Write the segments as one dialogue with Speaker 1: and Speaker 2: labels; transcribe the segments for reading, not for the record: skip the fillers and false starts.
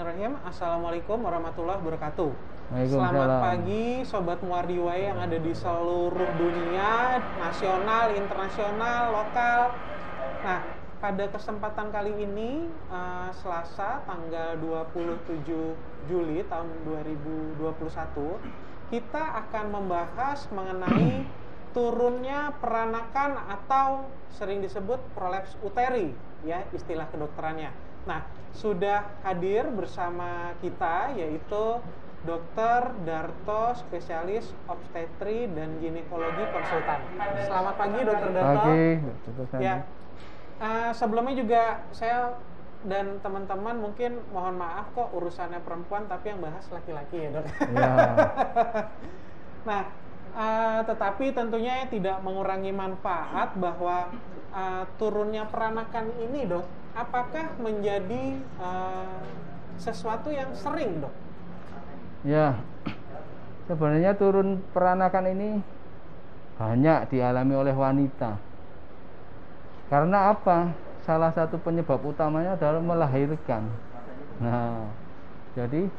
Speaker 1: Bismillahirrahmanirrahim. Assalamualaikum warahmatullahi wabarakatuh.
Speaker 2: Waalaikumsalam.
Speaker 1: Selamat pagi Sobat Muardiway yang ada di seluruh dunia, nasional, internasional, lokal. Nah, pada kesempatan kali ini, Selasa tanggal 27 Juli tahun 2021, kita akan membahas mengenai turunnya peranakan atau sering disebut prolaps uteri, ya istilah kedokterannya. Nah, sudah hadir bersama kita yaitu Dr. Darto, spesialis obstetri dan ginekologi konsultan. Selamat pagi, Dr. Darto.
Speaker 2: Pagi.
Speaker 1: Ya, sebelumnya juga saya dan teman-teman mungkin mohon maaf kok urusannya perempuan tapi yang bahas laki-laki ya, Dok.
Speaker 2: Ya.
Speaker 1: Nah, tetapi tentunya tidak mengurangi manfaat bahwa turunnya peranakan ini, Dok, apakah menjadi sesuatu yang sering, Dok?
Speaker 2: Ya, sebenarnya turun peranakan ini banyak dialami oleh wanita. Karena apa? Salah satu penyebab utamanya adalah melahirkan. Nah, jadi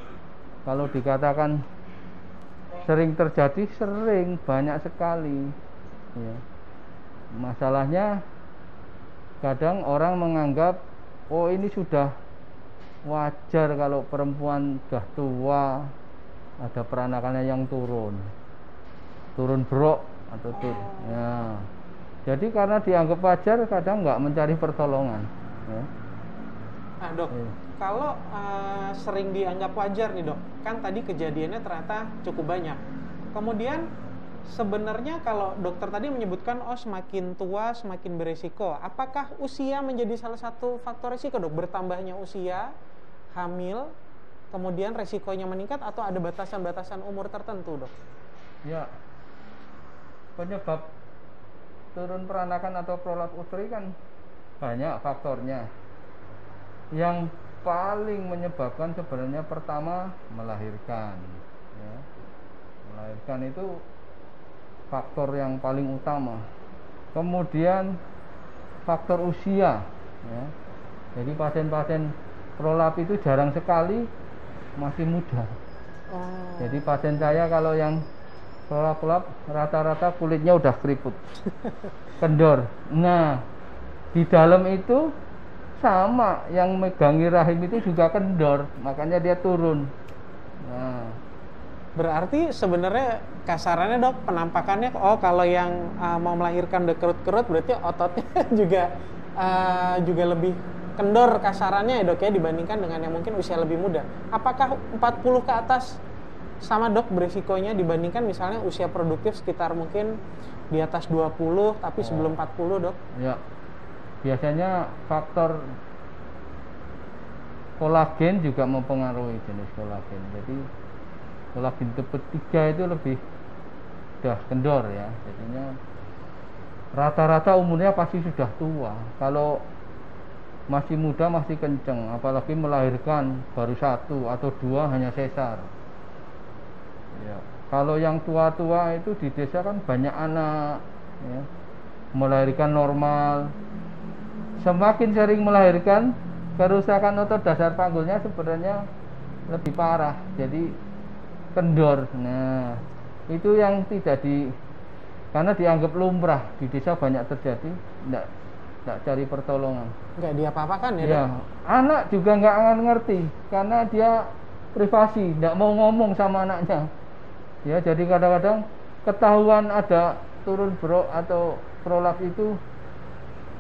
Speaker 2: kalau dikatakan sering terjadi, sering, banyak sekali. Ya. Masalahnya kadang orang menganggap, oh ini sudah wajar kalau perempuan sudah tua ada peranakannya yang turun brok atau turun. Ya. Jadi karena dianggap wajar, kadang nggak mencari pertolongan. Ya.
Speaker 1: Nah, Dok, kalau sering dianggap wajar nih, Dok, kan tadi kejadiannya ternyata cukup banyak. Kemudian sebenarnya kalau dokter tadi menyebutkan semakin tua semakin beresiko. Apakah usia menjadi salah satu faktor risiko, Dok? Bertambahnya usia, hamil, kemudian resikonya meningkat atau ada batasan-batasan umur tertentu, Dok?
Speaker 2: Ya. Penyebab turun peranakan atau prolaps uteri kan banyak faktornya. Yang paling menyebabkan sebenarnya pertama melahirkan. Ya. Melahirkan itu faktor yang paling utama. Kemudian faktor usia, ya. Jadi pasien-pasien prolaps itu jarang sekali masih muda. Jadi pasien saya kalau yang prolaps rata-rata kulitnya udah keriput, kendor. Nah, di dalam itu sama, yang megangi rahim itu juga kendor, makanya dia turun. Nah,
Speaker 1: berarti sebenarnya kasarannya, Dok, penampakannya kalau yang mau melahirkan udah kerut-kerut berarti ototnya juga lebih kendor kasarannya ya, Dok, ya, dibandingkan dengan yang mungkin usia lebih muda. Apakah 40 ke atas sama, Dok, berisikonya dibandingkan misalnya usia produktif sekitar mungkin di atas 20 tapi sebelum 40, Dok?
Speaker 2: Ya. Biasanya faktor kolagen juga mempengaruhi jenis kolagen. Jadi kolagen tipe 3 itu lebih udah kendor ya. Jadinya rata-rata umurnya pasti sudah tua. Kalau masih muda masih kenceng, apalagi melahirkan baru 1 atau 2 hanya sesar. Ya. Kalau yang tua-tua itu di desa kan banyak anak, ya. Melahirkan normal. Semakin sering melahirkan, kerusakan otot dasar panggulnya sebenarnya lebih parah, jadi kendor. Nah, itu yang karena dianggap lumrah di desa banyak terjadi, enggak cari pertolongan.
Speaker 1: Enggak diapa-apakan ya,
Speaker 2: Ya,
Speaker 1: Dok?
Speaker 2: anak juga enggak akan ngerti karena dia privasi, enggak mau ngomong sama anaknya. Ya, jadi kadang-kadang ketahuan ada turun brok atau prolaps itu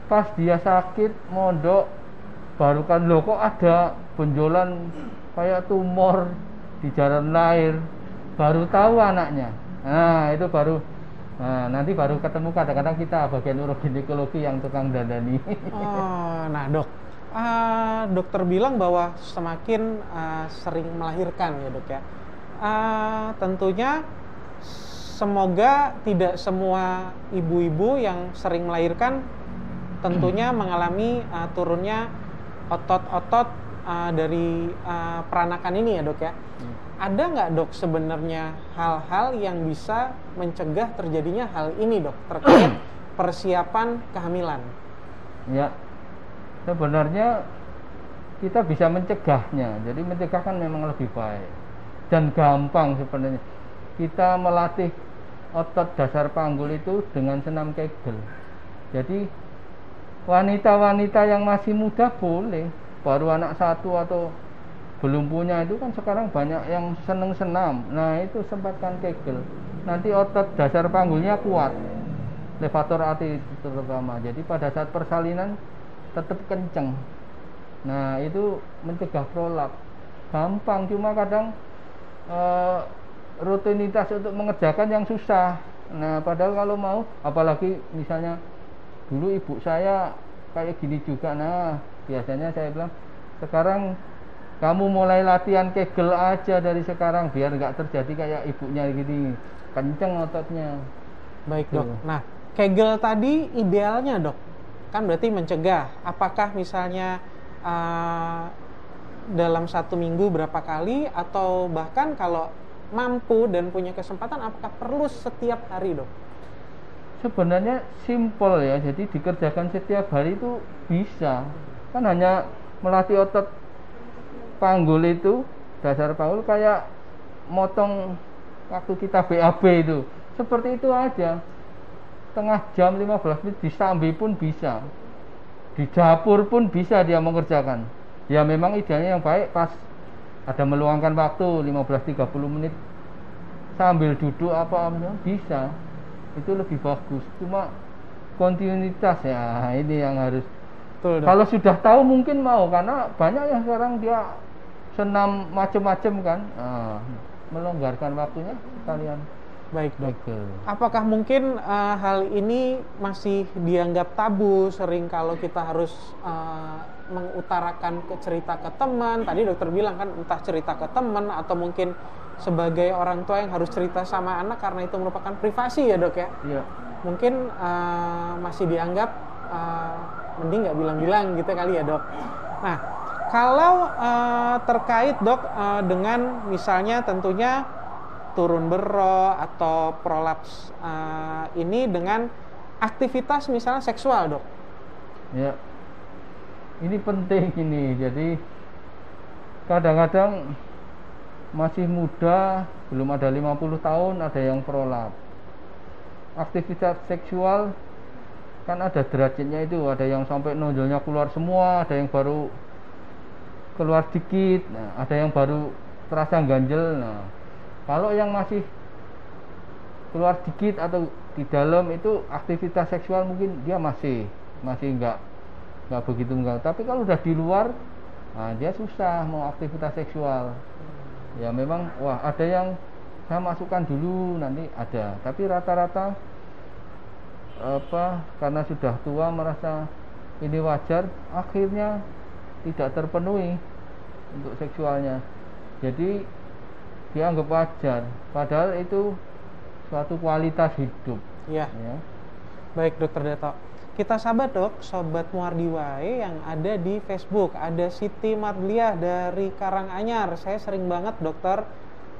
Speaker 2: pas dia sakit mondok, baru kan loh kok ada benjolan kayak tumor di jalan lahir, baru tahu anaknya. Nah, itu baru nanti baru ketemu kadang-kadang kita bagian uroginekologi yang tukang dandani.
Speaker 1: Nah, Dok, dokter bilang bahwa semakin sering melahirkan ya, Dok, ya. Tentunya semoga tidak semua ibu-ibu yang sering melahirkan tentunya mengalami turunnya otot-otot dari peranakan ini ya, Dok, ya. Ada nggak, Dok, sebenarnya hal-hal yang bisa mencegah terjadinya hal ini, Dok, terkait persiapan kehamilan?
Speaker 2: Ya, sebenarnya kita bisa mencegahnya. Jadi mencegah kan memang lebih baik dan gampang sebenarnya. Kita melatih otot dasar panggul itu dengan senam Kegel. Jadi wanita-wanita yang masih muda boleh, baru anak satu atau belum punya itu kan sekarang banyak yang seneng senam. Nah itu sempatkan Kegel, nanti otot dasar panggulnya kuat, levator artery terutama. Jadi pada saat persalinan tetap kenceng. Nah itu mencegah prolaps. Gampang, cuma kadang rutinitas untuk mengerjakan yang susah. Nah padahal kalau mau, apalagi misalnya dulu ibu saya kayak gini juga. Nah biasanya saya bilang, sekarang kamu mulai latihan Kegel aja dari sekarang, biar nggak terjadi kayak ibunya gini, kenceng ototnya.
Speaker 1: Baik dok. Nah Kegel tadi idealnya dok, kan berarti mencegah. Apakah misalnya dalam 1 minggu berapa kali, atau bahkan kalau mampu dan punya kesempatan, apakah perlu setiap hari dok?
Speaker 2: Sebenarnya simpel ya, jadi dikerjakan setiap hari itu bisa. Kan hanya melatih otot panggul itu, dasar panggul, kayak motong waktu kita BAB itu. Seperti itu aja. Setengah jam, 15 menit disambi pun bisa. Di dapur pun bisa dia mengerjakan. Ya memang idealnya yang baik pas ada meluangkan waktu 15-30 menit sambil duduk apa bisa. Itu lebih bagus. Cuma kontinuitas ya, ini yang harus. Betul, kalau sudah tahu mungkin mau, karena banyak yang sekarang dia senam macam-macam kan. Melonggarkan waktunya sekalian.
Speaker 1: Baik dok. Apakah mungkin hal ini masih dianggap tabu? Sering kalau kita harus mengutarakan cerita ke teman. Tadi dokter bilang kan, entah cerita ke teman atau mungkin sebagai orang tua yang harus cerita sama anak karena itu merupakan privasi ya dok ya. Iya. Mungkin masih dianggap mending nggak bilang-bilang gitu kali ya dok. Nah kalau terkait dok dengan misalnya tentunya turun bero atau prolaps ini dengan aktivitas misalnya seksual dok.
Speaker 2: Ya, ini penting ini. Jadi kadang-kadang masih muda, belum ada 50 tahun ada yang prolaps. Aktivitas seksual kan ada derajatnya itu, ada yang sampai nonjolnya keluar semua, ada yang baru keluar dikit, ada yang baru terasa ganjel. Nah kalau yang masih keluar dikit atau di dalam itu aktivitas seksual mungkin dia masih nggak begitu enggak. Tapi kalau udah di luar, nah dia susah mau aktivitas seksual. Ya memang ada yang saya masukkan dulu nanti ada. Tapi rata-rata karena sudah tua merasa ini wajar, akhirnya tidak terpenuhi untuk seksualnya. Jadi dianggap wajar, padahal itu suatu kualitas hidup. Ya.
Speaker 1: Baik dokter Dato. Kita sahabat dok, sobat Muardi Wae yang ada di Facebook. Ada Siti Marliah dari Karanganyar. Saya sering banget dokter,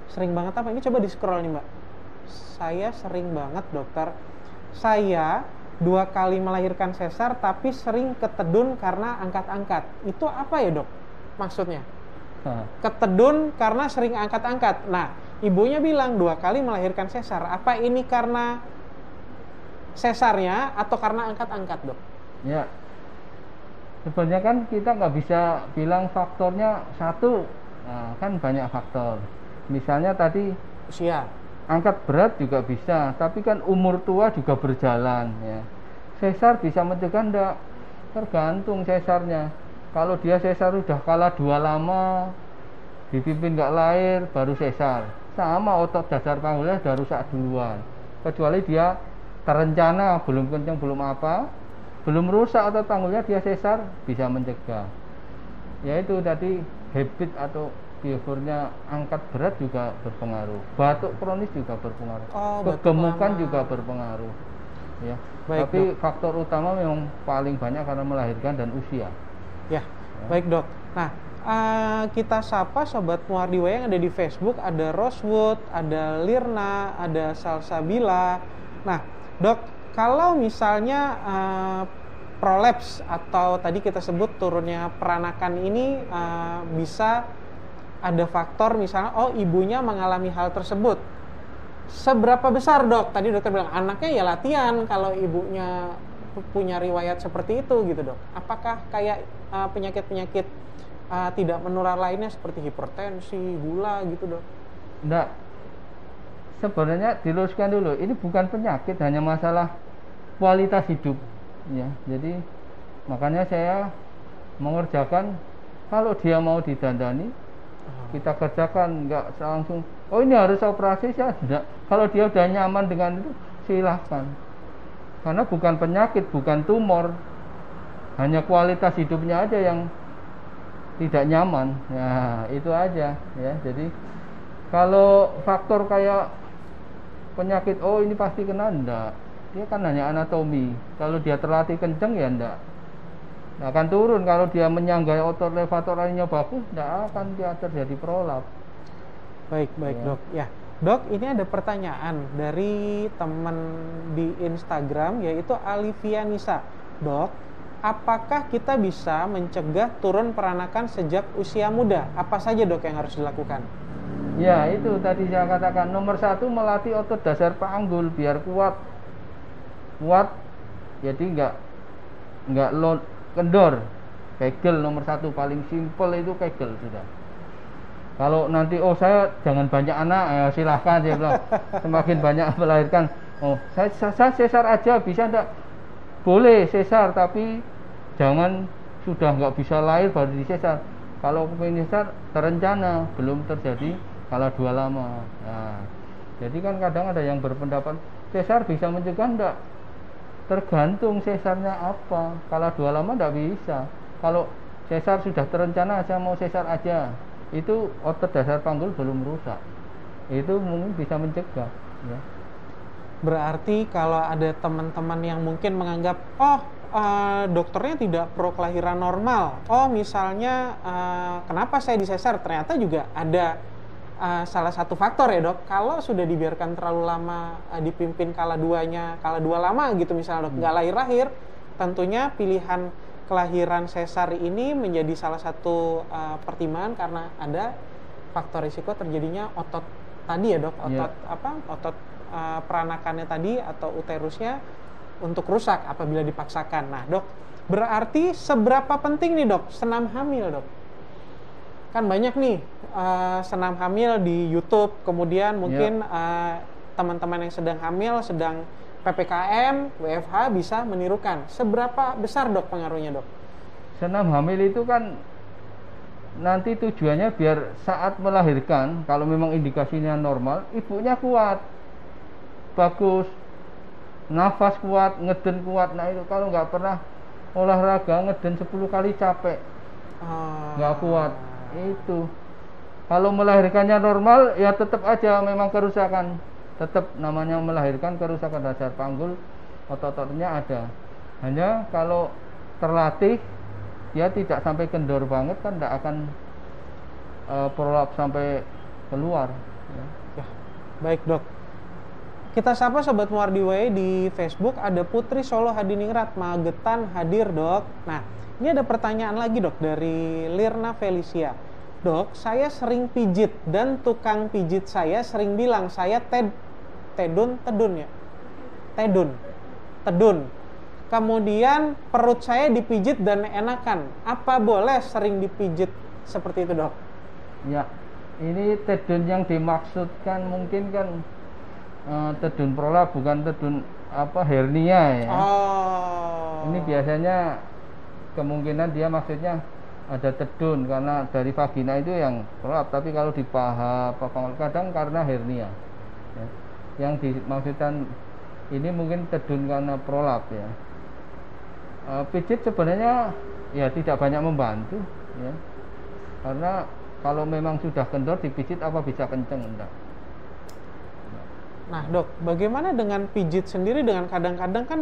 Speaker 1: sering banget apa? Ini coba di scroll nih mbak. Saya sering banget dokter. Saya 2 kali melahirkan sesar tapi sering ketedun karena angkat-angkat. Itu apa ya dok maksudnya? Ketedun karena sering angkat-angkat. Nah, ibunya bilang 2 kali melahirkan sesar. Apa ini karena sesarnya atau karena angkat-angkat, dok?
Speaker 2: Ya, sebenarnya kan kita nggak bisa bilang faktornya satu. Nah, kan banyak faktor. Misalnya tadi
Speaker 1: usia,
Speaker 2: angkat berat juga bisa. Tapi kan umur tua juga berjalan. Ya. Sesar bisa mencegah enggak? Tergantung sesarnya. Kalau dia sesar udah kalah 2 lama, dipimpin nggak lahir, baru sesar. Sama otot dasar panggulnya udah rusak duluan. Kecuali dia terencana, belum kenceng, belum apa, belum rusak otot panggulnya, dia sesar, bisa mencegah. Yaitu tadi habit atau behaviornya angkat berat juga berpengaruh. Batuk kronis juga berpengaruh. Kegemukan juga berpengaruh. Ya. Baik, tapi dok, faktor utama memang paling banyak karena melahirkan dan usia.
Speaker 1: Ya, baik dok. Nah, kita sapa sobat Muardi Wae yang ada di Facebook. Ada Rosewood, ada Lirna, ada Salsabila. Nah, dok, kalau misalnya prolaps atau tadi kita sebut turunnya peranakan ini bisa ada faktor misalnya ibunya mengalami hal tersebut. Seberapa besar dok? Tadi dokter bilang anaknya ya latihan kalau ibunya punya riwayat seperti itu gitu dok. Apakah kayak penyakit-penyakit tidak menular lainnya seperti hipertensi, gula gitu dok?
Speaker 2: Enggak. Sebenarnya diluruskan dulu, ini bukan penyakit, hanya masalah kualitas hidup ya. Jadi makanya saya mengerjakan kalau dia mau didandani kita kerjakan, nggak langsung ini harus operasi ya enggak. Kalau dia udah nyaman dengan itu silahkan, karena bukan penyakit, bukan tumor, hanya kualitas hidupnya aja yang tidak nyaman ya, itu aja ya. Jadi kalau faktor kayak penyakit ini pasti kena, enggak. Dia kan hanya anatomi. Kalau dia terlatih kenceng ya enggak akan turun. Kalau dia menyangga otot levatoralnya bagus, enggak akan dia terjadi prolap.
Speaker 1: Baik ya. Dok. Ya, dok, ini ada pertanyaan dari teman di Instagram yaitu Alivia Nisa. Dok, apakah kita bisa mencegah turun peranakan sejak usia muda? Apa saja dok yang harus dilakukan?
Speaker 2: Ya, itu tadi saya katakan, nomor 1 melatih otot dasar panggul biar kuat. Jadi enggak kendor. Kegel nomor 1 paling simpel itu kegel sudah. Kalau nanti saya jangan banyak anak ya silahkan saya bilang. Semakin banyak melahirkan, saya sesar aja bisa enggak? Boleh sesar, tapi jangan sudah enggak bisa lahir baru disesar. Kalau kepingin sesar terencana, belum terjadi kalau 2 lama. Nah, jadi kan kadang ada yang berpendapat sesar bisa mencegah, enggak. Tergantung sesarnya apa. Kalau 2 lama enggak bisa. Kalau sesar sudah terencana, saya mau sesar aja, itu otot dasar panggul belum rusak, itu mungkin bisa mencegah ya.
Speaker 1: Berarti kalau ada teman-teman yang mungkin menganggap dokternya tidak pro kelahiran normal, misalnya kenapa saya disesar, ternyata juga ada salah satu faktor ya dok, kalau sudah dibiarkan terlalu lama dipimpin kala 2 lama gitu misalnya dok, nggak lahir-lahir, tentunya pilihan kelahiran sesar ini menjadi salah satu pertimbangan karena ada faktor risiko terjadinya otot tadi ya dok, otot peranakannya tadi atau uterusnya untuk rusak apabila dipaksakan. Nah dok, berarti seberapa penting nih dok senam hamil dok? Kan banyak nih senam hamil di YouTube, kemudian mungkin teman-teman yang sedang hamil, sedang PPKM, WFH bisa menirukan. Seberapa besar dok pengaruhnya dok?
Speaker 2: Senam hamil itu kan nanti tujuannya biar saat melahirkan, kalau memang indikasinya normal, ibunya kuat, bagus, nafas kuat, ngeden kuat. Nah itu kalau nggak pernah olahraga, ngeden 10 kali capek, nggak kuat. Itu kalau melahirkannya normal ya tetap aja memang kerusakan, tetap namanya melahirkan kerusakan dasar panggul, otot-ototnya ada. Hanya kalau terlatih dia tidak sampai kendor banget kan, tidak akan prolap sampai keluar ya.
Speaker 1: Baik dok, kita sapa sobat Muardiway di Facebook. Ada Putri Solo Hadiningrat, Magetan hadir dok. Nah ini ada pertanyaan lagi dok dari Lirna Felicia. Dok, saya sering pijit dan tukang pijit saya sering bilang saya tedun. Kemudian perut saya dipijit dan enakan. Apa boleh sering dipijit seperti itu dok?
Speaker 2: Ya, ini tedun yang dimaksudkan mungkin kan tedun prolap, bukan tedun hernia ya. Ini biasanya kemungkinan dia maksudnya ada tedun karena dari vagina itu yang prolap, tapi kalau di paha kadang karena hernia ya. Yang dimaksudkan ini mungkin tedun karena prolap ya. Pijit sebenarnya ya tidak banyak membantu ya, karena kalau memang sudah kendor dipijit apa bisa kenceng enggak.
Speaker 1: Nah dok, bagaimana dengan pijit sendiri, dengan kadang-kadang kan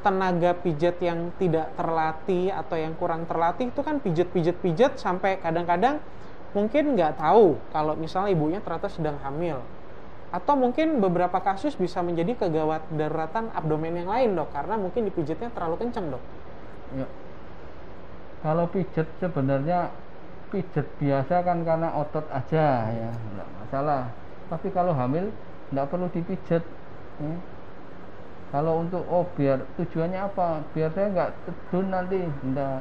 Speaker 1: tenaga pijat yang tidak terlatih atau yang kurang terlatih itu kan pijat sampai kadang-kadang mungkin nggak tahu kalau misalnya ibunya ternyata sedang hamil. Atau mungkin beberapa kasus bisa menjadi kegawat daruratan abdomen yang lain, Dok, karena mungkin dipijitnya terlalu kencang, Dok.
Speaker 2: Ya. Kalau pijet sebenarnya pijet biasa kan karena otot aja ya, enggak masalah. Tapi kalau hamil enggak perlu dipijet. Ya. Kalau untuk biar tujuannya apa? Biar saya enggak tedun nanti, enggak.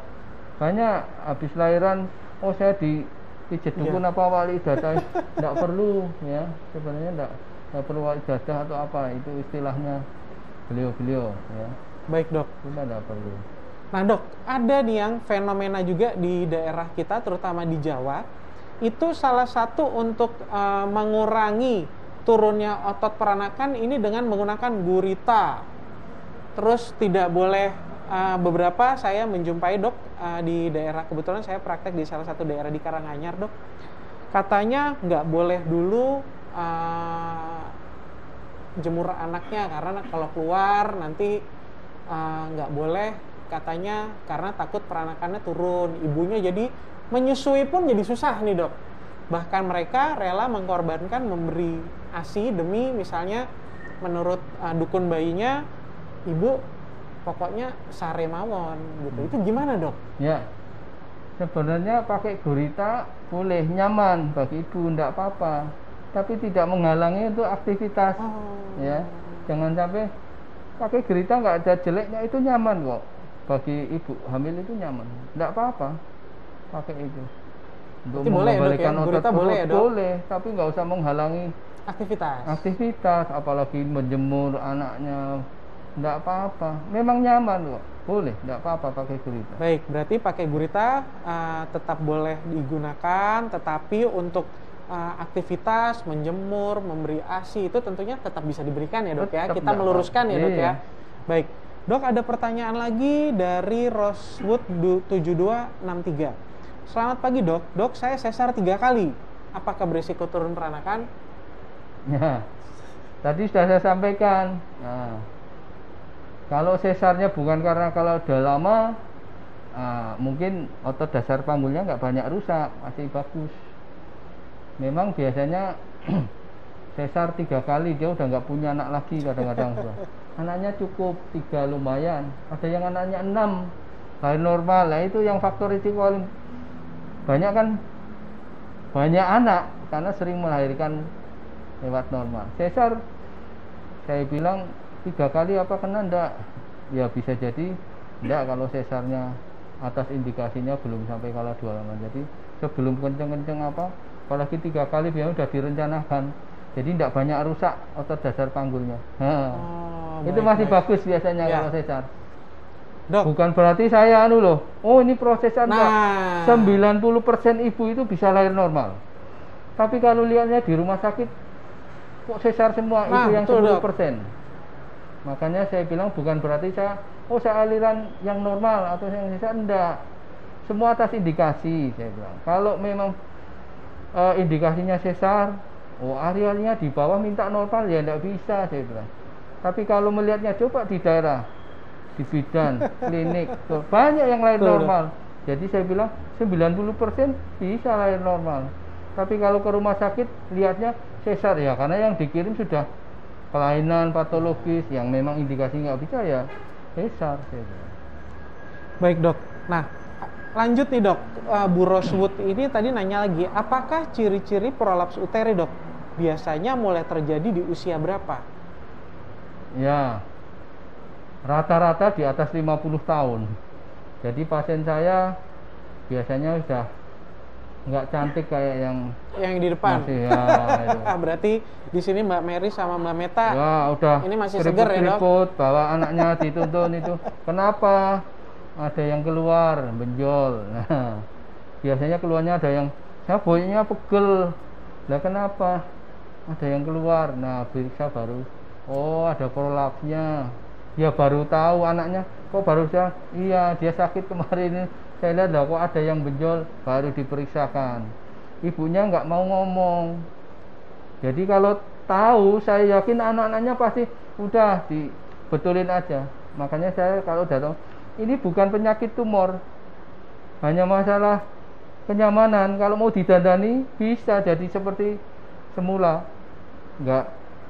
Speaker 2: Banyak habis lahiran, saya dipijet dukun apa wali dadah, enggak perlu ya. Sebenarnya enggak perlu wali dadah atau apa, itu istilahnya beliau-beliau ya.
Speaker 1: Baik, Dok.
Speaker 2: Cuma enggak perlu.
Speaker 1: Nah, Dok, ada nih yang fenomena juga di daerah kita, terutama di Jawa, itu salah satu untuk mengurangi turunnya otot peranakan ini dengan menggunakan gurita. Terus tidak boleh, beberapa saya menjumpai, Dok, di daerah, kebetulan saya praktek di salah satu daerah di Karanganyar, Dok. Katanya nggak boleh dulu jemur anaknya, karena kalau keluar nanti nggak boleh, katanya karena takut peranakannya turun, ibunya jadi menyusui pun jadi susah nih, Dok. Bahkan mereka rela mengorbankan memberi ASI demi misalnya menurut dukun bayinya, ibu pokoknya sare mawon gitu. Itu gimana, Dok?
Speaker 2: Ya, sebenarnya pakai gurita boleh, nyaman bagi ibu, enggak apa-apa, tapi tidak menghalangi untuk aktivitas. Ya, jangan sampai pakai gurita nggak ada jeleknya, itu nyaman kok. Bagi ibu hamil itu nyaman, enggak apa-apa pakai itu. Untuk mengembalikan otot perut boleh, tapi nggak usah menghalangi aktivitas, apalagi menjemur anaknya, enggak apa-apa. Memang nyaman kok, boleh, enggak apa-apa pakai gurita.
Speaker 1: Baik, berarti pakai gurita tetap boleh digunakan, tetapi untuk aktivitas menjemur, memberi ASI itu tentunya tetap bisa diberikan ya, Dok, ya. Kita meluruskan ya, Dok, ya. Baik. Dok, ada pertanyaan lagi dari Rosewood 7263. Selamat pagi, Dok. Dok, saya sesar 3 kali. Apakah berisiko turun peranakan?
Speaker 2: Ya, tadi sudah saya sampaikan. Nah, kalau sesarnya bukan karena kalau udah lama, mungkin otot dasar panggulnya nggak banyak rusak, masih bagus. Memang biasanya sesar 3 kali dia udah nggak punya anak lagi kadang-kadang. Anaknya cukup 3 lumayan, ada yang anaknya 6 lahir normal. Nah, itu yang faktor risiko paling banyak kan, banyak anak karena sering melahirkan lewat normal. Sesar saya bilang 3 kali apa kena enggak? Ya bisa jadi enggak kalau sesarnya atas indikasinya belum sampai kalau 2 lama. Jadi sebelum kenceng-kenceng apa, apalagi 3 kali biasanya sudah direncanakan. Jadi tidak banyak rusak otot dasar panggulnya. Itu masih bagus biasanya kalau sesar.
Speaker 1: Dok,
Speaker 2: bukan berarti saya loh, ini proses Anda. 90% ibu itu bisa lahir normal. Tapi kalau lihatnya di rumah sakit kok sesar semua, itu yang 10%. Makanya saya bilang bukan berarti saya aliran yang normal atau yang sesar, enggak. Semua atas indikasi, saya bilang. Kalau memang indikasinya sesar, arealnya di bawah minta normal, ya enggak bisa, saya bilang. Tapi kalau melihatnya coba di daerah, di bidan, klinik, banyak yang lahir normal. Jadi saya bilang 90% bisa lahir normal. Tapi kalau ke rumah sakit lihatnya sesar, ya karena yang dikirim sudah kelainan patologis yang memang indikasi nggak bisa, ya sesar.
Speaker 1: Baik, Dok. Nah, lanjut nih, Dok. Bu Rosewood ini tadi nanya lagi, apakah ciri-ciri prolaps uteri, Dok, biasanya mulai terjadi di usia berapa?
Speaker 2: Ya, rata-rata di atas 50 tahun. Jadi pasien saya biasanya sudah nggak cantik kayak yang
Speaker 1: di depan.
Speaker 2: Masih, ya,
Speaker 1: berarti di sini Mbak Mary sama Mbak Meta.
Speaker 2: Ya, udah.
Speaker 1: Ini masih seger ya, Dok?
Speaker 2: Bawa anaknya dituntun itu. Kenapa? Ada yang keluar benjol. Nah, biasanya keluarnya ada yang saya boynya pegel. Lah kenapa? Ada yang keluar. Nah, periksa baru, ada prolapsnya. Dia baru tahu anaknya, kok baru iya dia sakit kemarin ini. Saya lihat lah kok ada yang benjol, baru diperiksakan. Ibunya nggak mau ngomong. Jadi kalau tahu, saya yakin anak-anaknya pasti udah dibetulin aja. Makanya saya kalau udah tahu ini bukan penyakit tumor, hanya masalah kenyamanan. Kalau mau didandani bisa jadi seperti semula, nggak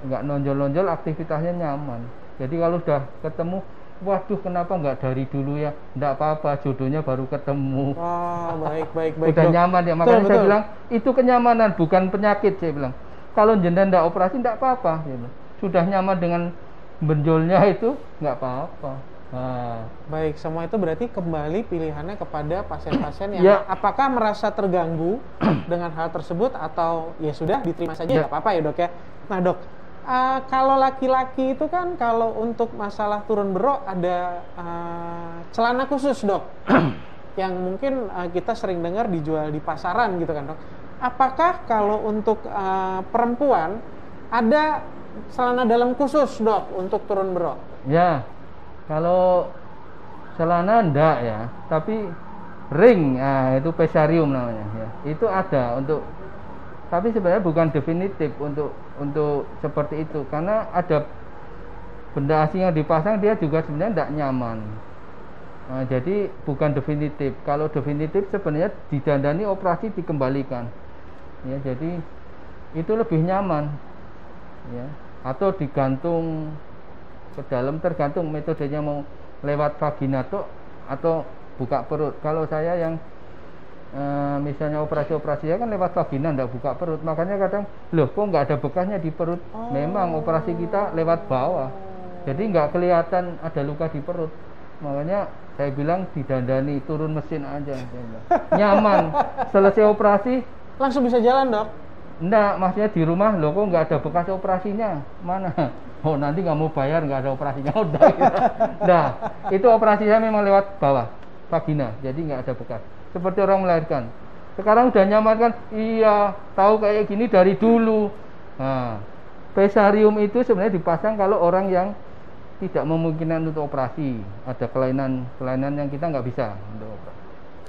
Speaker 2: nggak nonjol-nonjol, aktivitasnya nyaman. Jadi kalau udah ketemu, waduh kenapa nggak dari dulu ya, nggak apa-apa, jodohnya baru ketemu.
Speaker 1: Wah, baik
Speaker 2: Udah
Speaker 1: Dok.
Speaker 2: nyaman ya, makanya
Speaker 1: Betul,
Speaker 2: saya
Speaker 1: betul.
Speaker 2: bilang itu kenyamanan bukan penyakit. Saya bilang kalau jenengan nggak operasi nggak apa-apa, saya bilang. Sudah nyaman dengan benjolnya itu nggak apa-apa. Nah,
Speaker 1: Baik, semua itu berarti kembali pilihannya kepada pasien-pasien yang
Speaker 2: Ya.
Speaker 1: apakah merasa terganggu dengan hal tersebut atau ya sudah diterima saja,
Speaker 2: Ya.
Speaker 1: nggak apa-apa ya dok ya. Nah dok, kalau laki-laki itu kan kalau untuk masalah turun berok ada celana khusus dok, yang mungkin kita sering dengar dijual di pasaran gitu kan dok. Apakah kalau untuk perempuan ada celana dalam khusus dok untuk turun berok?
Speaker 2: ya kalau celana enggak ya, tapi ring, itu pesarium namanya ya. Itu ada untuk, tapi sebenarnya bukan definitif untuk seperti itu, karena ada benda asing yang dipasang dia juga sebenarnya tidak nyaman. Nah, jadi bukan definitif. Kalau definitif sebenarnya didandani operasi dikembalikan. Ya, jadi itu lebih nyaman. Ya, atau digantung ke dalam, tergantung metodenya, mau lewat vagina atau buka perut. Kalau saya yang misalnya operasi ya kan lewat vagina, enggak buka perut. Makanya kadang, loh kok nggak ada bekasnya di perut? Memang operasi kita lewat bawah, jadi nggak kelihatan ada luka di perut. Makanya saya bilang didandani, turun mesin aja, saya bilang. Nyaman. Selesai operasi
Speaker 1: Langsung bisa jalan dok?
Speaker 2: enggak, maksudnya di rumah, loh kok nggak ada bekas operasinya? Mana? Oh nanti nggak mau bayar, nggak ada operasinya. Udah gitu. Nah, itu operasinya memang lewat bawah vagina, jadi nggak ada bekas. Seperti orang melahirkan. Sekarang udah nyaman kan? Iya, tahu kayak gini dari dulu. Nah, pesarium itu sebenarnya dipasang kalau orang yang tidak memungkinkan untuk operasi, ada kelainan yang kita nggak bisa untuk operasi.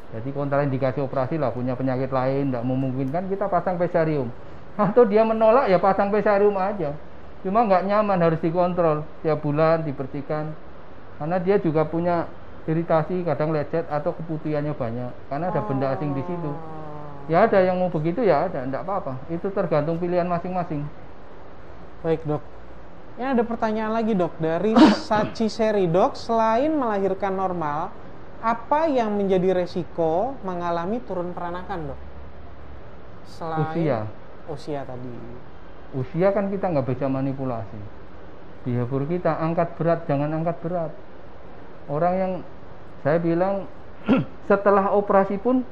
Speaker 2: Jadi kontraindikasi operasi lah, punya penyakit lain tidak memungkinkan, kita pasang pesarium. Atau dia menolak ya pasang pesarium aja. Cuma nggak nyaman, harus dikontrol tiap bulan, dibersihkan. Karena dia juga punya iritasi, kadang lecet atau keputihannya banyak, karena ada benda asing di situ. Ya ada yang mau begitu, ya ada, enggak apa-apa. Itu tergantung pilihan masing-masing.
Speaker 1: Baik dok. Ini ada pertanyaan lagi dok dari Sachi Seri dok. Selain melahirkan normal, apa yang menjadi resiko mengalami turun peranakan dok? Selain usia tadi.
Speaker 2: Usia kan kita nggak bisa manipulasi. Behavior kita, angkat berat, jangan angkat berat. Orang yang saya bilang setelah operasi pun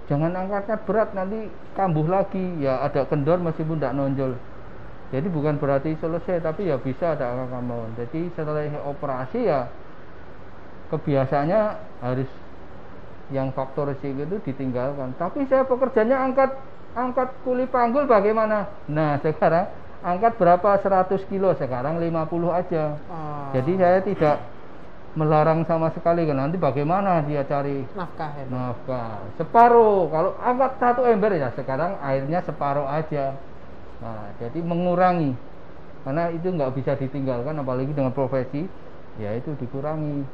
Speaker 2: jangan angkatnya berat, nanti kambuh lagi. Ya ada kendor meskipun tidak nonjol. Jadi bukan berarti selesai, tapi ya bisa ada angka kambuhan. Jadi setelah operasi ya kebiasaannya harus yang faktor risiko itu ditinggalkan. Tapi saya pekerjanya angkat kuli panggul bagaimana? Nah sekarang angkat berapa? 100 kilo, sekarang 50 aja. Jadi saya tidak melarang sama sekali kan, nanti bagaimana dia cari
Speaker 1: Nafkah ya dok?
Speaker 2: nafkah. Separuh, kalau angkat 1 ember ya sekarang airnya separuh aja. Nah, jadi mengurangi, karena itu nggak bisa ditinggalkan, apalagi dengan profesi, ya itu dikurangi.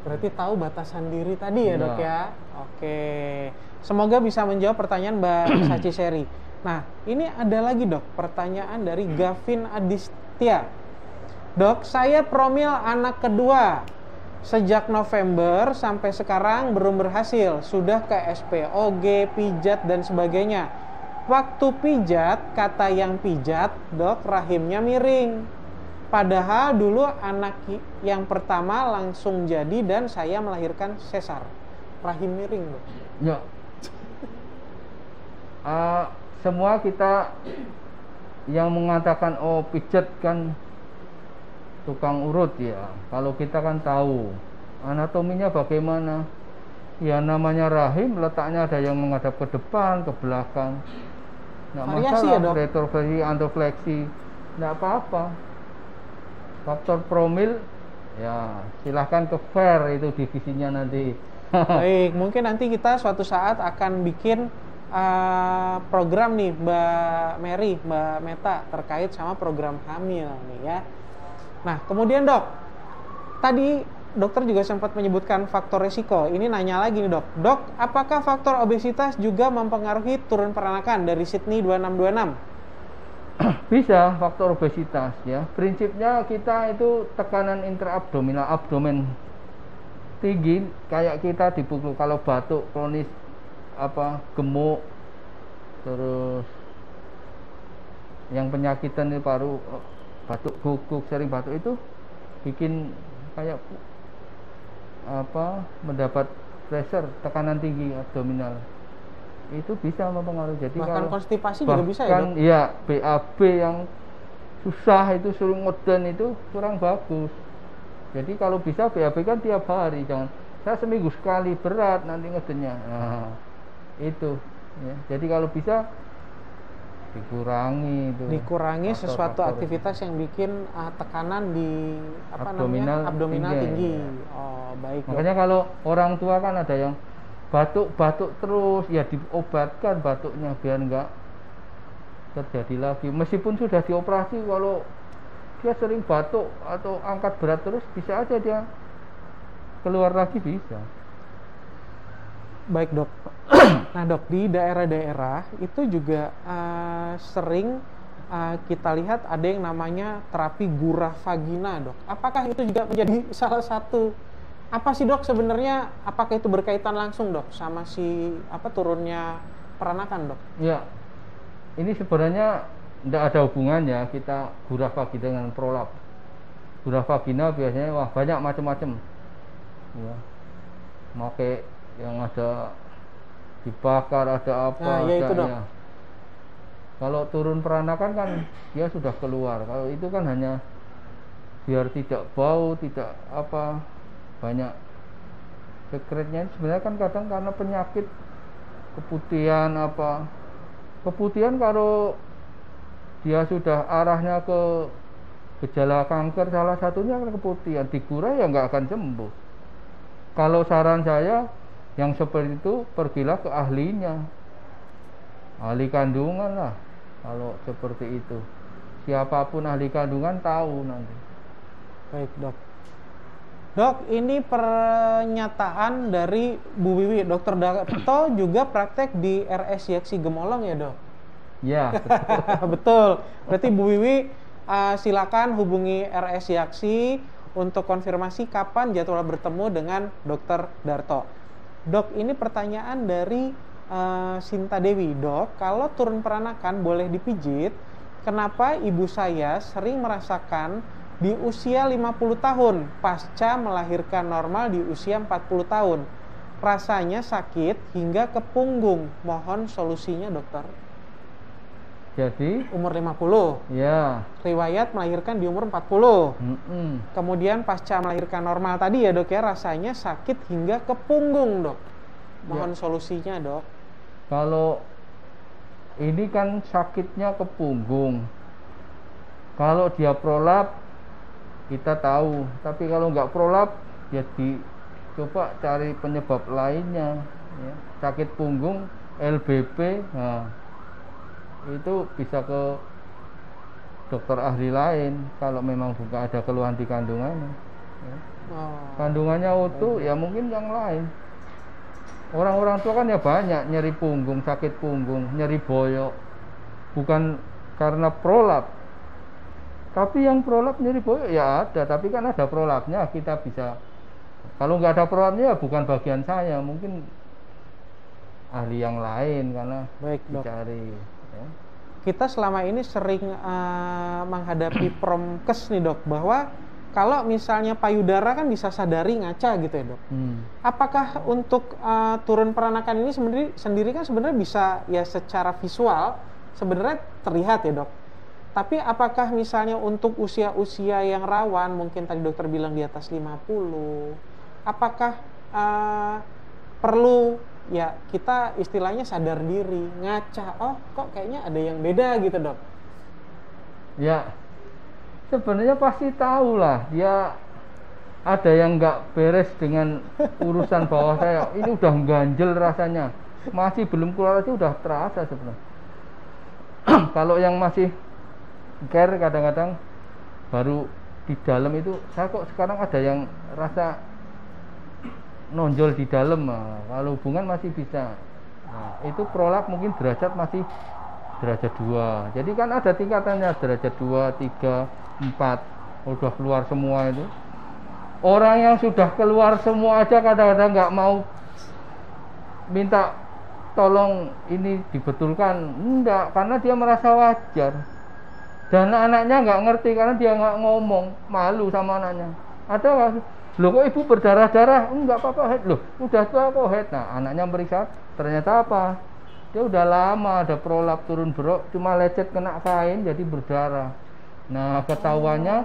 Speaker 1: Berarti tahu batasan diri tadi ya dok
Speaker 2: Ya.
Speaker 1: ya? Oke, semoga bisa menjawab pertanyaan Mbak Sachi Seri. Nah, ini ada lagi dok, pertanyaan dari Gavin Adistia. Dok, saya promil anak kedua. Sejak November sampai sekarang belum berhasil. Sudah ke SPOG, pijat dan sebagainya. Waktu pijat, kata yang pijat, dok, rahimnya miring. Padahal dulu anak yang pertama langsung jadi dan saya melahirkan sesar. Rahim miring, dok.
Speaker 2: Ya. Semua kita yang mengatakan oh pijat kan tukang urut ya. Kalau kita kan tahu anatominya bagaimana. Ya namanya rahim, letaknya ada yang menghadap ke depan, ke belakang. Nggak
Speaker 1: Variasi
Speaker 2: masalah,
Speaker 1: ya, dok?
Speaker 2: retrofleksi, antofleksi, nggak apa-apa. Faktor promil, ya silahkan ke FAIR, itu divisinya nanti.
Speaker 1: Baik, mungkin nanti kita suatu saat akan bikin program nih Mbak Mary, Mbak Meta terkait sama program hamil nih ya. Nah, kemudian dok, tadi dokter juga sempat menyebutkan faktor resiko. Ini nanya lagi nih dok. Dok, apakah faktor obesitas juga mempengaruhi turun peranakan dari Sydney 2626?
Speaker 2: Bisa faktor obesitas ya. Prinsipnya kita itu tekanan intraabdominal, abdomen tinggi kayak kita dipukul. Kalau batuk kronis gemuk, terus yang penyakitan di paru, batuk guguk, sering batuk, itu bikin kayak mendapat pressure, tekanan tinggi abdominal. Itu bisa mempengaruhi. Jadi
Speaker 1: bahkan
Speaker 2: kalau
Speaker 1: konstipasi juga bisa ya, Dok?
Speaker 2: Iya, BAB yang susah itu sering ngeden itu kurang bagus. Jadi kalau bisa BAB kan tiap hari, jangan saya seminggu sekali berat nanti ngedennya. Nah, itu ya. Jadi kalau bisa dikurangi sesuatu aktivitas yang bikin tekanan di abdominal tinggi. Oh, baik. Makanya Dok, kalau orang tua kan ada yang batuk terus, ya diobatkan batuknya biar enggak terjadi lagi. Meskipun sudah dioperasi, kalau dia sering batuk atau angkat berat terus, bisa aja dia keluar lagi, bisa.
Speaker 1: Baik, Dok. Nah, Dok, di daerah-daerah itu juga sering kita lihat ada yang namanya terapi gurah vagina, Dok. Apakah itu juga menjadi salah satu, apa sih, Dok, sebenarnya? Apakah itu berkaitan langsung, Dok, sama turunnya peranakan, Dok?
Speaker 2: Ya, ini sebenarnya tidak ada hubungannya kita gurah vagina dengan prolap. Gurah vagina biasanya banyak macam-macam. Ya, pakai yang ada dibakar, ada apa,
Speaker 1: nah, ya itu, Dok.
Speaker 2: Ya. Kalau turun peranakan kan dia sudah keluar. Kalau itu kan hanya biar tidak bau, tidak banyak sekretnya. Sebenarnya kan kadang karena penyakit keputihan keputihan, kalau dia sudah arahnya ke gejala kanker, salah satunya kan keputihan, digurah ya nggak akan sembuh. Kalau saran saya yang seperti itu, pergilah ke ahlinya, ahli kandungan lah. Kalau seperti itu, siapapun ahli kandungan tahu nanti.
Speaker 1: Baik, Dok. Dok, ini pernyataan dari Bu Wiwi. Dokter Darto juga praktek di RS Yaksi Gemolong ya, Dok?
Speaker 2: Ya, betul.
Speaker 1: Betul. Berarti Bu Wiwi silakan hubungi RS Yaksi untuk konfirmasi kapan jadwal bertemu dengan Dokter Darto. Dok, ini pertanyaan dari Sinta Dewi. Dok, kalau turun peranakan boleh dipijit, kenapa ibu saya sering merasakan di usia 50 tahun pasca melahirkan normal di usia 40 tahun? Rasanya sakit hingga ke punggung. Mohon solusinya, dokter.
Speaker 2: Jadi
Speaker 1: umur 50.
Speaker 2: Ya.
Speaker 1: Riwayat melahirkan di umur 40. Kemudian pasca melahirkan normal tadi ya, Dok ya, rasanya sakit hingga ke punggung, Dok. Mohon solusinya, Dok.
Speaker 2: Kalau ini kan sakitnya ke punggung. Kalau dia prolap kita tahu, tapi kalau nggak prolap ya coba cari penyebab lainnya ya. Sakit punggung LBP, nah itu bisa ke dokter ahli lain kalau memang bukan ada keluhan di kandungannya ya. Kandungannya utuh ya mungkin yang lain. Orang-orang tua kan ya banyak nyeri punggung, sakit punggung, nyeri boyok, bukan karena prolap. Tapi yang prolap nyeri boyok ya ada, tapi kan ada prolapnya, kita bisa. Kalau nggak ada prolapnya ya bukan bagian saya, mungkin ahli yang lain karena
Speaker 1: baik, Dok.
Speaker 2: Dicari. Ya.
Speaker 1: Kita selama ini sering menghadapi promkes nih, Dok, bahwa kalau misalnya payudara kan bisa sadari ngaca gitu ya, Dok. Apakah untuk turun peranakan ini sendiri kan sebenarnya bisa ya secara visual sebenarnya terlihat ya, Dok. Tapi apakah misalnya untuk usia-usia yang rawan, mungkin tadi dokter bilang di atas 50, apakah perlu ya kita istilahnya sadar diri, ngaca, oh kok kayaknya ada yang beda gitu, Dok?
Speaker 2: Ya, sebenarnya pasti tahu lah, dia ada yang nggak beres dengan urusan bawah saya. Ini udah ganjel rasanya, masih belum keluar aja udah terasa sebenarnya. Kalau yang masih care kadang-kadang baru di dalam itu, saya kok sekarang ada yang rasa nonjol di dalam. Kalau hubungan masih bisa. Nah, itu prolap mungkin derajat masih derajat 2. Jadi kan ada tingkatannya, derajat 2, 3, 4. Udah keluar semua itu. Orang yang sudah keluar semua aja kadang-kadang nggak mau minta tolong ini dibetulkan, enggak, karena dia merasa wajar. Dan anaknya nggak ngerti karena dia nggak ngomong, malu sama anaknya. Ada nggak? Loh kok ibu berdarah-darah? Enggak apa-apa, head. Loh udah tua kok head. Nah anaknya periksa, ternyata apa? Dia udah lama ada prolap turun berok, cuma lecet kena kain jadi berdarah. Nah ketahuannya,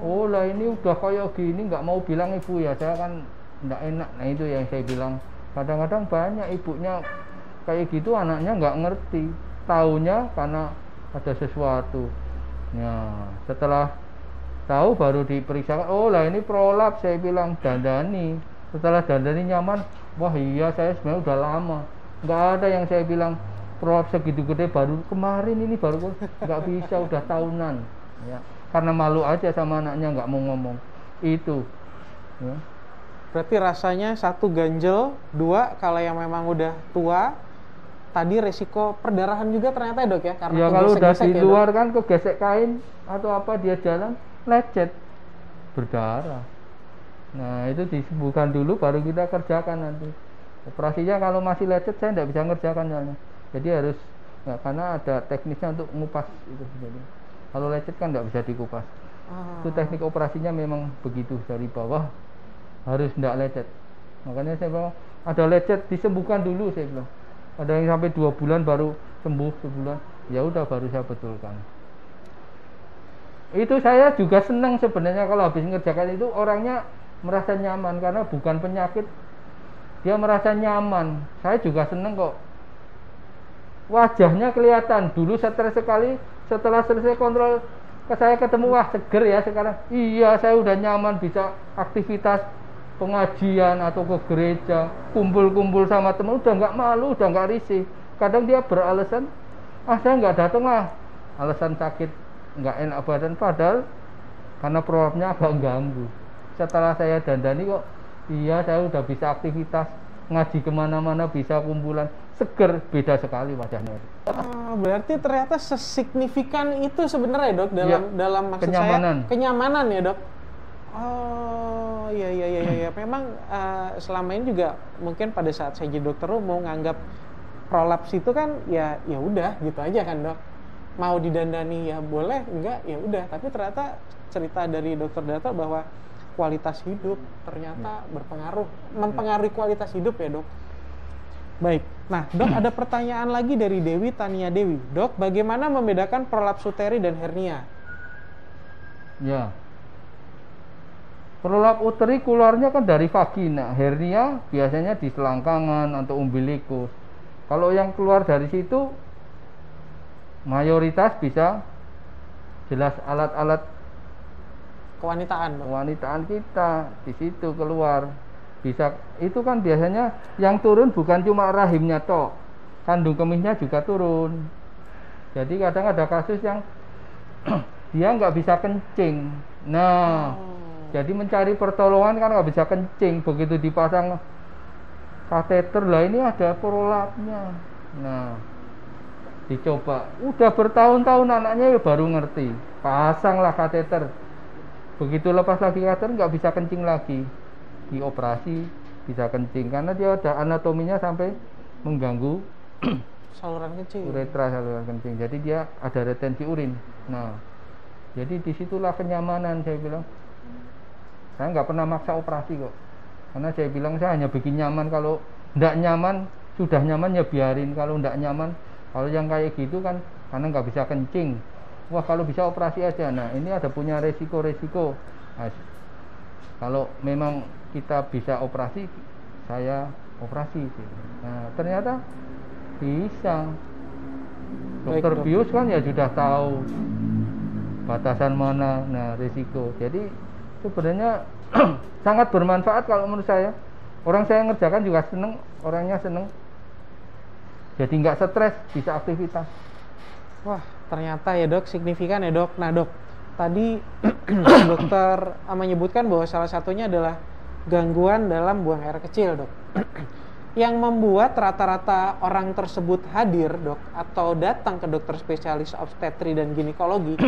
Speaker 2: oh lah ini udah kayak gini, nggak mau bilang ibu ya, saya kan nggak enak. Nah itu yang saya bilang, kadang-kadang banyak ibunya kayak gitu, anaknya nggak ngerti, taunya karena ada sesuatu. Nah setelah tahu baru diperiksa, oh lah ini prolap, saya bilang dandani. Setelah dandani nyaman, wah iya saya sebenarnya udah lama, nggak ada yang saya bilang prolap segitu gede baru kemarin ini, baru nggak bisa, udah tahunan ya, karena malu aja sama anaknya, nggak mau ngomong itu ya.
Speaker 1: Berarti rasanya 1 ganjel, 2 kalau yang memang udah tua. Tadi resiko perdarahan juga ternyata ya dok ya, karena
Speaker 2: ya kalau udah di
Speaker 1: ya,
Speaker 2: luar
Speaker 1: dok?
Speaker 2: kan kegesek kain atau apa, dia jalan lecet berdarah. Nah itu disembuhkan dulu baru kita kerjakan nanti. Operasinya kalau masih lecet saya tidak bisa ngerjakan soalnya. Jadi harus ya, karena ada teknisnya untuk ngupas itu. Jadi kalau lecet kan tidak bisa dikupas. Itu teknik operasinya memang begitu, dari bawah harus tidak lecet. Makanya saya bilang ada lecet disembuhkan dulu, saya bilang. Ada yang sampai 2 bulan baru sembuh, sebulan. Ya udah baru saya betulkan. Itu saya juga senang sebenarnya kalau habis ngerjakan itu, orangnya merasa nyaman karena bukan penyakit, dia merasa nyaman. Saya juga senang kok. Wajahnya kelihatan. Dulu stres sekali, setelah selesai kontrol saya ketemu, wah seger ya sekarang. Iya saya udah nyaman, bisa aktivitas pengajian atau ke gereja, kumpul-kumpul sama teman, udah nggak malu, udah nggak risih. Kadang dia beralasan, saya nggak datang lah, alasan sakit, nggak enak badan, padahal karena prolapnya agak ganggu. Setelah saya dandani kok, iya saya udah bisa aktivitas, ngaji kemana-mana, bisa kumpulan, seger, beda sekali wajahnya.
Speaker 1: Berarti ternyata sesignifikan itu sebenarnya dok dalam maksud
Speaker 2: kenyamanan.
Speaker 1: Saya kenyamanan ya dok. Oh iya. Memang selama ini juga mungkin pada saat saya jadi dokter umum nganggap prolaps itu kan ya udah gitu aja kan dok. Mau didandani ya boleh, enggak ya udah. Tapi ternyata cerita dari dokter Dato bahwa kualitas hidup ternyata berpengaruh, mempengaruhi kualitas hidup ya dok. Baik. Nah dok, ada pertanyaan lagi dari Dewi Tania Dewi. Dok, bagaimana membedakan prolaps uteri dan hernia?
Speaker 2: Ya. Prolap uteri keluarnya kan dari vagina, hernia biasanya di selangkangan atau umbilikus. Kalau yang keluar dari situ mayoritas bisa jelas alat-alat kewanitaan kita di situ keluar. Bisa itu kan biasanya yang turun bukan cuma rahimnya tok, kandung kemihnya juga turun. Jadi kadang ada kasus yang dia nggak bisa kencing. Nah, jadi mencari pertolongan kan nggak bisa kencing, begitu dipasang kateter lah ini ada prolapnya. Nah, dicoba, udah bertahun-tahun anaknya ya baru ngerti, pasanglah kateter. Begitu lepas lagi kateter nggak bisa kencing lagi, dioperasi bisa kencing karena dia ada anatominya sampai mengganggu
Speaker 1: saluran kencing,
Speaker 2: uretra, saluran kencing. Jadi dia ada retensi urin. Nah, jadi disitulah kenyamanan. Saya bilang saya nggak pernah maksa operasi kok, karena saya bilang saya hanya bikin nyaman. Kalau nggak nyaman, sudah nyaman ya biarin. Kalau nggak nyaman, kalau yang kayak gitu kan karena nggak bisa kencing, wah kalau bisa operasi aja. Nah ini ada punya resiko-resiko. Nah, kalau memang kita bisa operasi, saya operasi. Nah ternyata bisa. Dokter bius kan ya sudah tahu batasan mana, nah resiko. Jadi sebenarnya sangat bermanfaat kalau menurut saya. Orang saya ngerjakan juga seneng, orangnya seneng. Jadi nggak stres, bisa aktivitas.
Speaker 1: Wah, ternyata ya dok, signifikan ya dok. Nah dok, tadi dokter menyebutkan bahwa salah satunya adalah gangguan dalam buang air kecil dok. yang membuat rata-rata orang tersebut hadir, dok, atau datang ke dokter spesialis obstetri dan ginekologi?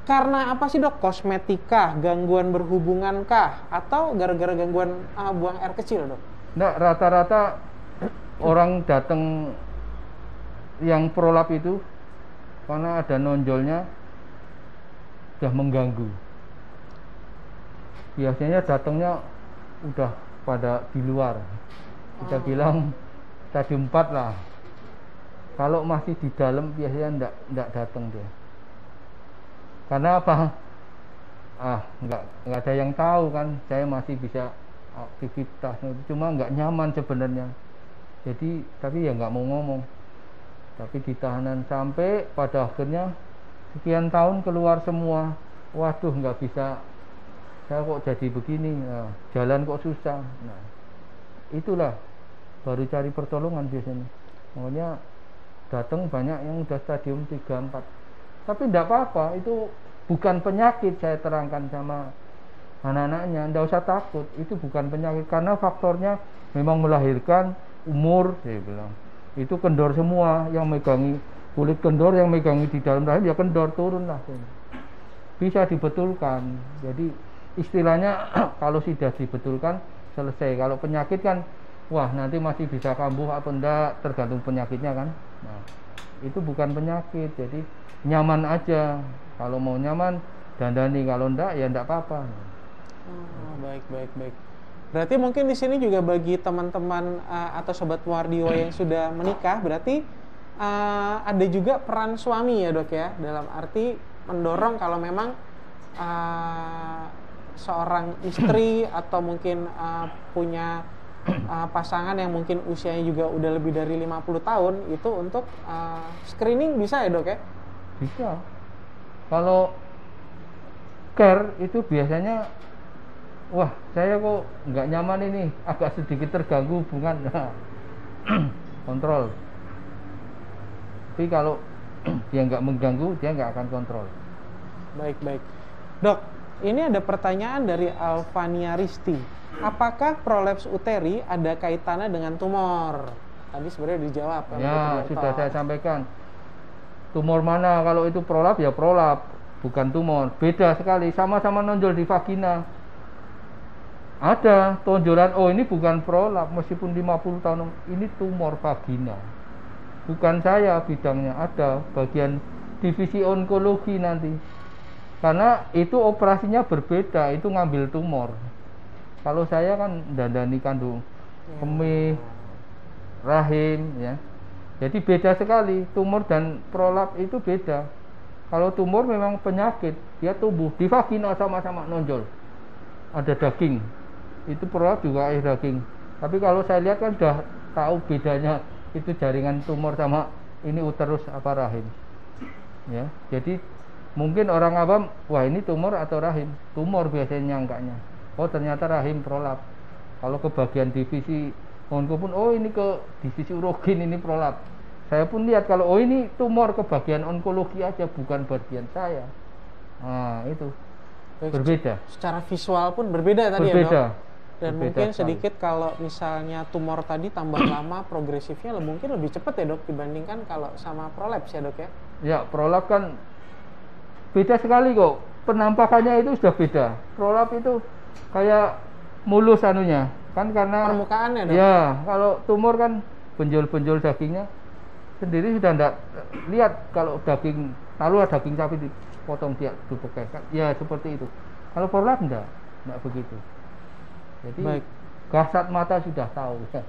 Speaker 1: Karena apa sih, dok? Kosmetika, gangguan berhubungan kah, atau gara-gara gangguan buang air kecil, dok?
Speaker 2: Nah, rata-rata orang datang yang prolap itu karena ada nonjolnya sudah mengganggu. Biasanya datangnya udah pada di luar. Kita bilang stadium 4 lah. Kalau masih di dalam biasanya enggak datang dia. Karena apa? Enggak ada yang tahu kan. Saya masih bisa aktivitas, cuma enggak nyaman sebenarnya. Jadi tapi ya enggak mau ngomong. Tapi ditahanan sampai pada akhirnya sekian tahun keluar semua. Waduh, enggak bisa. Saya kok jadi begini, jalan kok susah. Nah, itulah baru cari pertolongan biasanya. Makanya datang banyak yang udah stadium 3, 4. Tapi enggak apa-apa, itu bukan penyakit. Saya terangkan sama anak-anaknya, enggak usah takut, itu bukan penyakit. Karena faktornya memang melahirkan, umur, saya bilang. Itu kendor semua, yang megangi kulit kendor, yang megangi di dalam rahim ya kendor, turun lah. Bisa dibetulkan. Jadi istilahnya kalau sudah dibetulkan selesai. Kalau penyakit kan wah nanti masih bisa kambuh apa enggak, tergantung penyakitnya kan. Nah, itu bukan penyakit. Jadi nyaman aja. Kalau mau nyaman dandani, kalau enggak ya enggak apa-apa.
Speaker 1: Baik. Berarti mungkin di sini juga bagi teman-teman atau sobat Muardio yang sudah menikah, berarti ada juga peran suami ya, dok ya, dalam arti mendorong kalau memang seorang istri atau mungkin punya pasangan yang mungkin usianya juga udah lebih dari 50 tahun itu untuk screening bisa ya, dok ya?
Speaker 2: Bisa. Kalau care itu biasanya wah saya kok nggak nyaman ini, agak sedikit terganggu hubungan, kontrol. Tapi kalau dia nggak mengganggu, dia nggak akan kontrol.
Speaker 1: Baik. Dok, ini ada pertanyaan dari Alvania Risti. Apakah prolaps uteri ada kaitannya dengan tumor? Tadi sebenarnya dijawab.
Speaker 2: Ya, sudah saya sampaikan. Tumor mana? Kalau itu prolap ya prolap, bukan tumor. Beda sekali, sama-sama nonjol di vagina. Ada tonjolan, oh ini bukan prolap, meskipun 50 tahun, ini tumor vagina. Bukan saya bidangnya, ada bagian divisi onkologi nanti. Karena itu operasinya berbeda, itu ngambil tumor. Kalau saya kan dandani kandung kemih, rahim ya. Jadi beda sekali, tumor dan prolap itu beda. Kalau tumor memang penyakit, dia tumbuh di vagina sama-sama nonjol. Ada daging. Itu prolap juga air daging. Tapi kalau saya lihat kan sudah tahu bedanya, itu jaringan tumor sama ini uterus apa rahim. Ya, jadi mungkin orang awam, wah ini tumor atau rahim? Tumor biasanya nyangkanya. Oh ternyata rahim prolap. Kalau ke bagian divisi onko pun, oh ini ke divisi urogen, ini prolap. Saya pun lihat kalau oh ini tumor ke bagian onkologi aja, bukan bagian saya. Nah itu berbeda.
Speaker 1: Secara visual pun berbeda tadi ya, dok? Dan
Speaker 2: berbeda
Speaker 1: mungkin
Speaker 2: sekali.
Speaker 1: sedikit kalau misalnya tumor tadi tambah lama progresifnya mungkin lebih cepat ya, dok, dibandingkan kalau sama prolaps ya, dok ya? Ya,
Speaker 2: prolap kan beda sekali kok, penampakannya itu sudah beda. Prolap itu kayak mulus anunya kan, karena
Speaker 1: permukaannya, dok?
Speaker 2: Ya, kalau tumor kan benjol-benjol dagingnya sendiri sudah enggak lihat. Kalau daging, lalu ada daging sapi dipotong dia dipakai kan, ya seperti itu. Kalau prolap enggak begitu. Jadi
Speaker 1: baik,
Speaker 2: kasat mata sudah tahu ya.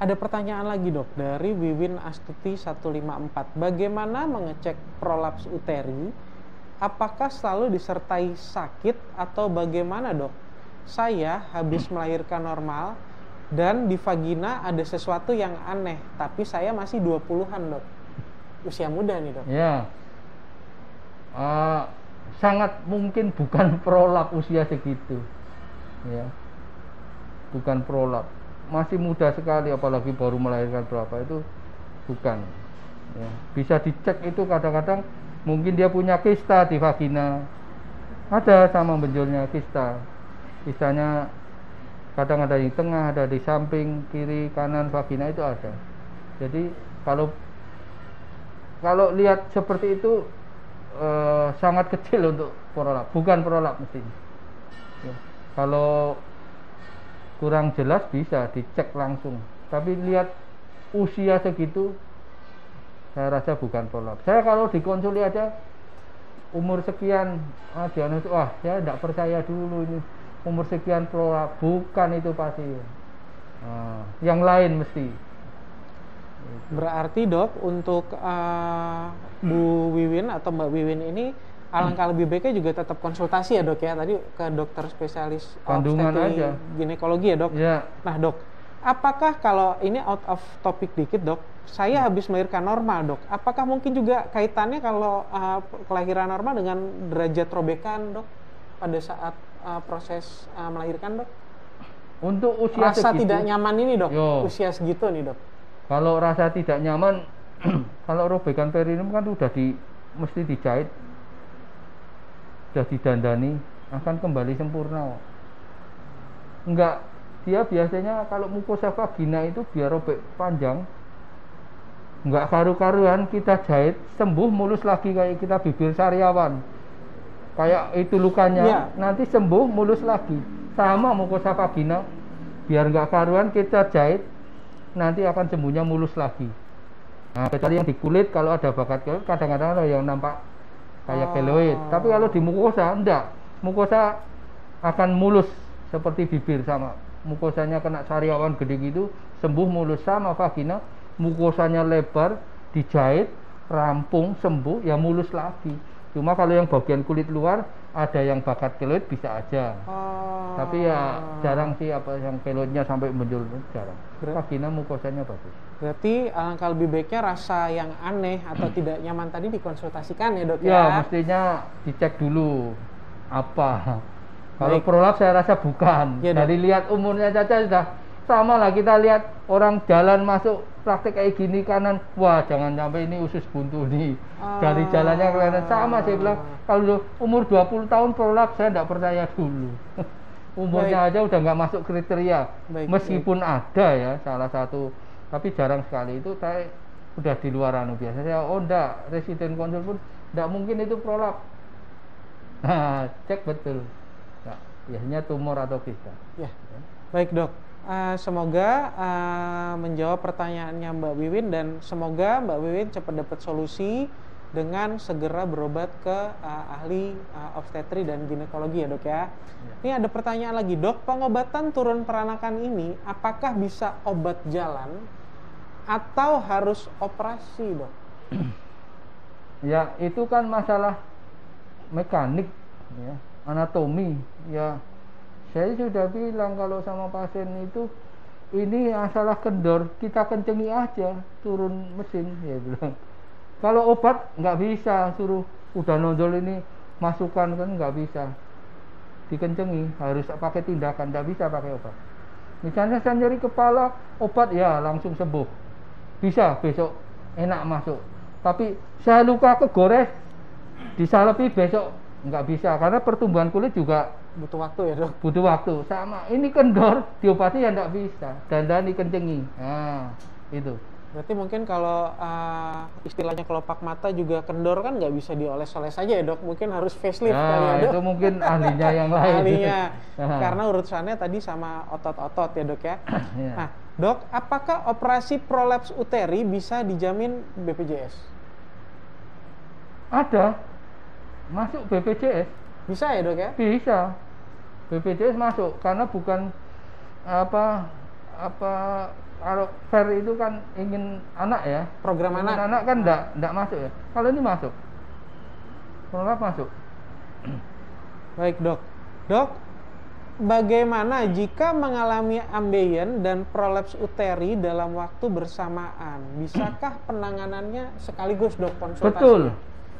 Speaker 1: Ada pertanyaan lagi, dok, dari Wiwin Astuti 154. Bagaimana mengecek prolaps uteri? Apakah selalu disertai sakit atau bagaimana, dok? Saya habis melahirkan normal dan di vagina ada sesuatu yang aneh, tapi saya masih 20-an, dok. Usia muda nih, dok.
Speaker 2: Ya. Sangat mungkin bukan prolap usia segitu. Ya. Bukan prolap. Masih muda sekali, apalagi baru melahirkan berapa, itu bukan ya. Bisa dicek itu kadang-kadang mungkin dia punya kista di vagina, ada sama benjolnya kista, kistanya kadang ada di tengah, ada di samping, kiri, kanan vagina itu ada. Jadi kalau lihat seperti itu sangat kecil untuk prolap, bukan prolap mestinya. Ya. Kalau kurang jelas bisa dicek langsung, tapi lihat usia segitu saya rasa bukan prolap. Saya kalau dikonsuli aja umur sekian, diagnosis, wah saya tidak percaya dulu ini umur sekian prolap, bukan itu pasti. Yang lain mesti.
Speaker 1: Berarti dok, untuk Bu Wiwin atau Mbak Wiwin ini alangkah lebih baiknya juga tetap konsultasi ya dok ya, tadi ke dokter spesialis
Speaker 2: kandungan aja,
Speaker 1: ginekologi ya dok.
Speaker 2: Ya.
Speaker 1: Nah dok, apakah kalau ini out of topic dikit dok, saya habis melahirkan normal dok, apakah mungkin juga kaitannya kalau kelahiran normal dengan derajat robekan dok pada saat proses melahirkan dok?
Speaker 2: Untuk usia
Speaker 1: rasa
Speaker 2: segitu,
Speaker 1: tidak nyaman ini dok, usia segitu nih dok.
Speaker 2: Kalau rasa tidak nyaman, kalau robekan perineum kan mesti dijahit, sudah didandani, akan kembali sempurna. Enggak, dia biasanya kalau mukosa vagina itu biar robek panjang, enggak karu-karuan, kita jahit sembuh mulus lagi kayak kita bibir sariawan, kayak itu lukanya, nanti sembuh mulus lagi. Sama mukosa vagina, biar enggak karuan kita jahit, nanti akan sembuhnya mulus lagi. Nah, kecuali yang di kulit, kalau ada bakat keloid, kadang-kadang ada yang nampak kayak keloid. Tapi kalau di mukosa, enggak. Mukosa akan mulus seperti bibir, sama. Mukosanya kena sariawan gede gitu, sembuh mulus. Sama vagina, mukosanya lebar, dijahit, rampung, sembuh, ya mulus lagi. Cuma kalau yang bagian kulit luar, ada yang bakat keloid bisa aja. Tapi ya jarang sih yang keloidnya sampai muncul, jarang. Vagina mukosanya bagus.
Speaker 1: Berarti alangkah lebih baiknya rasa yang aneh atau tidak nyaman tadi dikonsultasikan ya dok ya?
Speaker 2: Ya mestinya dicek dulu apa. Kalau prolap saya rasa bukan. Ya, dari lihat umurnya saja sudah sama lah. Kita lihat orang jalan masuk praktek kayak gini kanan, wah jangan sampai ini usus buntu nih. Dari jalannya kelihatan sama. Saya bilang kalau umur 20 tahun prolap saya tidak percaya dulu. Umurnya aja udah nggak masuk kriteria. Meskipun ada ya salah satu, tapi jarang sekali. Itu saya udah di luar biasa. Saya enggak, residen konsul pun enggak mungkin itu prolap. Nah, cek betul. Nah, biasanya tumor atau kista.
Speaker 1: Ya. Baik dok, semoga menjawab pertanyaannya Mbak Wiwin, dan semoga Mbak Wiwin cepat dapat solusi dengan segera berobat ke ahli obstetri dan ginekologi ya dok ya. Ini ada pertanyaan lagi dok, pengobatan turun peranakan ini apakah bisa obat jalan atau harus operasi dok?
Speaker 2: Ya itu kan masalah mekanik ya, anatomi ya. Saya sudah bilang kalau sama pasien itu, ini masalah kendor, kita kencengi aja turun mesin ya bilang. Kalau obat nggak bisa, suruh udah nonjol ini masukkan kan nggak bisa, dikencengi, harus pakai tindakan, nggak bisa pakai obat. Misalnya saya nyeri kepala, obat ya langsung sembuh, bisa besok enak masuk. Tapi saya luka kegores, disalepi besok nggak bisa, karena pertumbuhan kulit juga
Speaker 1: butuh waktu ya dok.
Speaker 2: Butuh waktu, sama. Ini kendor, diobati ya nggak bisa, dan dikencengi. Nah itu.
Speaker 1: Berarti mungkin kalau istilahnya kelopak mata juga kendor kan nggak bisa dioles-oles saja ya dok, mungkin harus facelift kali ya dok.
Speaker 2: Itu mungkin ahlinya yang lain.
Speaker 1: Ahlinya, karena urusannya tadi sama otot-otot ya dok ya. Nah dok, apakah operasi prolaps uteri bisa dijamin BPJS?
Speaker 2: Ada, masuk BPJS.
Speaker 1: Bisa ya dok ya?
Speaker 2: Bisa, BPJS masuk, karena bukan kalau fair itu kan ingin anak ya,
Speaker 1: program anak
Speaker 2: kan enggak masuk ya. Kalau ini masuk, prolap masuk.
Speaker 1: Baik dok, bagaimana jika mengalami ambeien dan prolaps uteri dalam waktu bersamaan? Bisakah penanganannya sekaligus dok, konsultasi?
Speaker 2: Betul,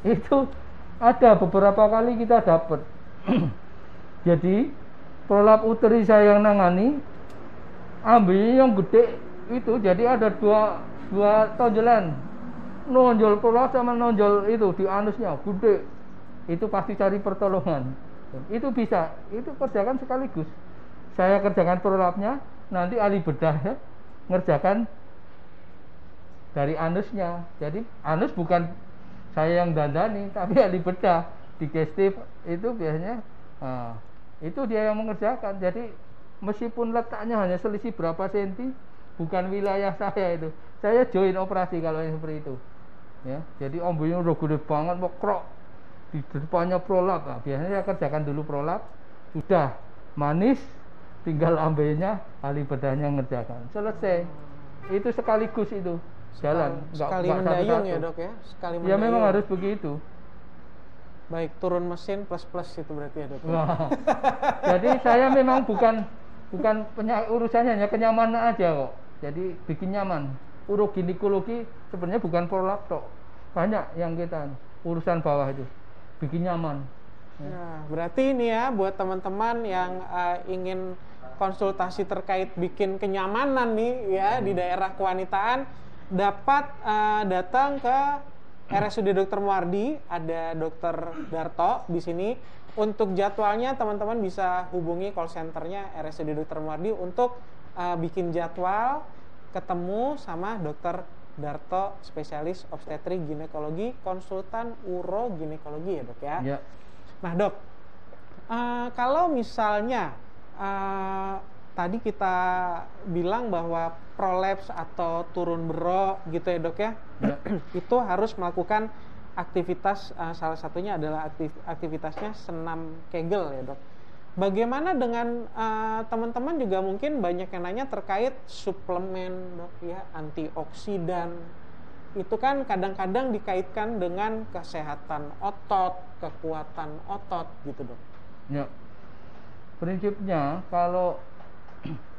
Speaker 2: itu ada beberapa kali kita dapat. Jadi prolap uteri saya yang nangani, ambilnya yang gede itu, jadi ada dua tonjolan, nonjol prolap sama nonjol itu di anusnya gede, itu pasti cari pertolongan. Itu bisa, itu kerjakan sekaligus. saya kerjakan prolapnya, nanti ahli bedahnya ngerjakan dari anusnya. Jadi anus bukan saya yang dandani, tapi ahli bedah digestif itu biasanya, itu dia yang mengerjakan. Jadi meskipun letaknya hanya selisih berapa senti, bukan wilayah saya itu. Saya join operasi kalau yang seperti itu. Ya, jadi ombunya udah gede banget, mau krok di depannya prolap. Nah, biasanya saya kerjakan dulu prolap, sudah manis, tinggal ambenya ahli bedahnya ngerjakan. Selesai. Itu sekaligus itu jalan.
Speaker 1: Sekali mendayung ya dok ya? Sekali
Speaker 2: ya memang harus begitu.
Speaker 1: Baik, turun mesin plus itu berarti ya dok.
Speaker 2: Nah, jadi saya memang bukan urusannya hanya kenyamanan aja kok. Jadi bikin nyaman. Uroginekologi sebenarnya bukan prolap tok. Banyak yang kita urusan bawah itu bikin nyaman.
Speaker 1: Nah, berarti ini ya buat teman-teman yang ingin konsultasi terkait bikin kenyamanan nih ya di daerah kewanitaan, dapat datang ke RSUD Dr. Muardi, ada Dr. Darto di sini. Untuk jadwalnya teman-teman bisa hubungi call centernya RSUD Dr. Muardi untuk bikin jadwal ketemu sama Dr. Darto, spesialis obstetrik ginekologi, konsultan uroginekologi ya dok ya.
Speaker 2: Ya.
Speaker 1: Nah dok, kalau misalnya tadi kita bilang bahwa prolaps atau turun bero gitu ya dok ya, itu harus melakukan aktivitas, salah satunya adalah aktivitasnya senam Kegel ya dok. Bagaimana dengan teman-teman juga mungkin banyak yang nanya terkait suplemen dok ya, antioksidan. Itu kan kadang-kadang dikaitkan dengan kesehatan otot, kekuatan otot gitu dok.
Speaker 2: Ya. Prinsipnya kalau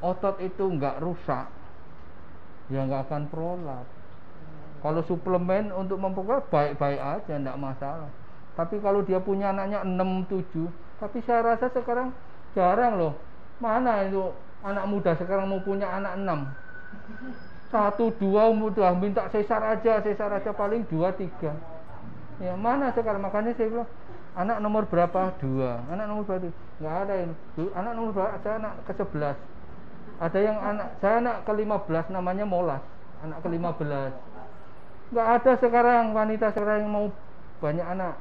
Speaker 2: otot itu nggak rusak, ya nggak akan prolap. Kalau suplemen untuk memperkuat baik-baik aja, nggak masalah. Tapi kalau dia punya anaknya 6, 7, tapi saya rasa sekarang jarang loh. Mana itu anak muda sekarang mau punya anak 6? 1, 2 udah minta sesar aja paling 2, 3. Ya mana sekarang, makanya saya bilang anak nomor berapa? 2. Anak nomor berapa? Nggak ada ini. Anak nomor berapa? Saya anak ke-11. Ada yang saya anak ke-15 namanya Molas. Anak ke-15. Nggak ada sekarang wanita sekarang yang mau banyak anak.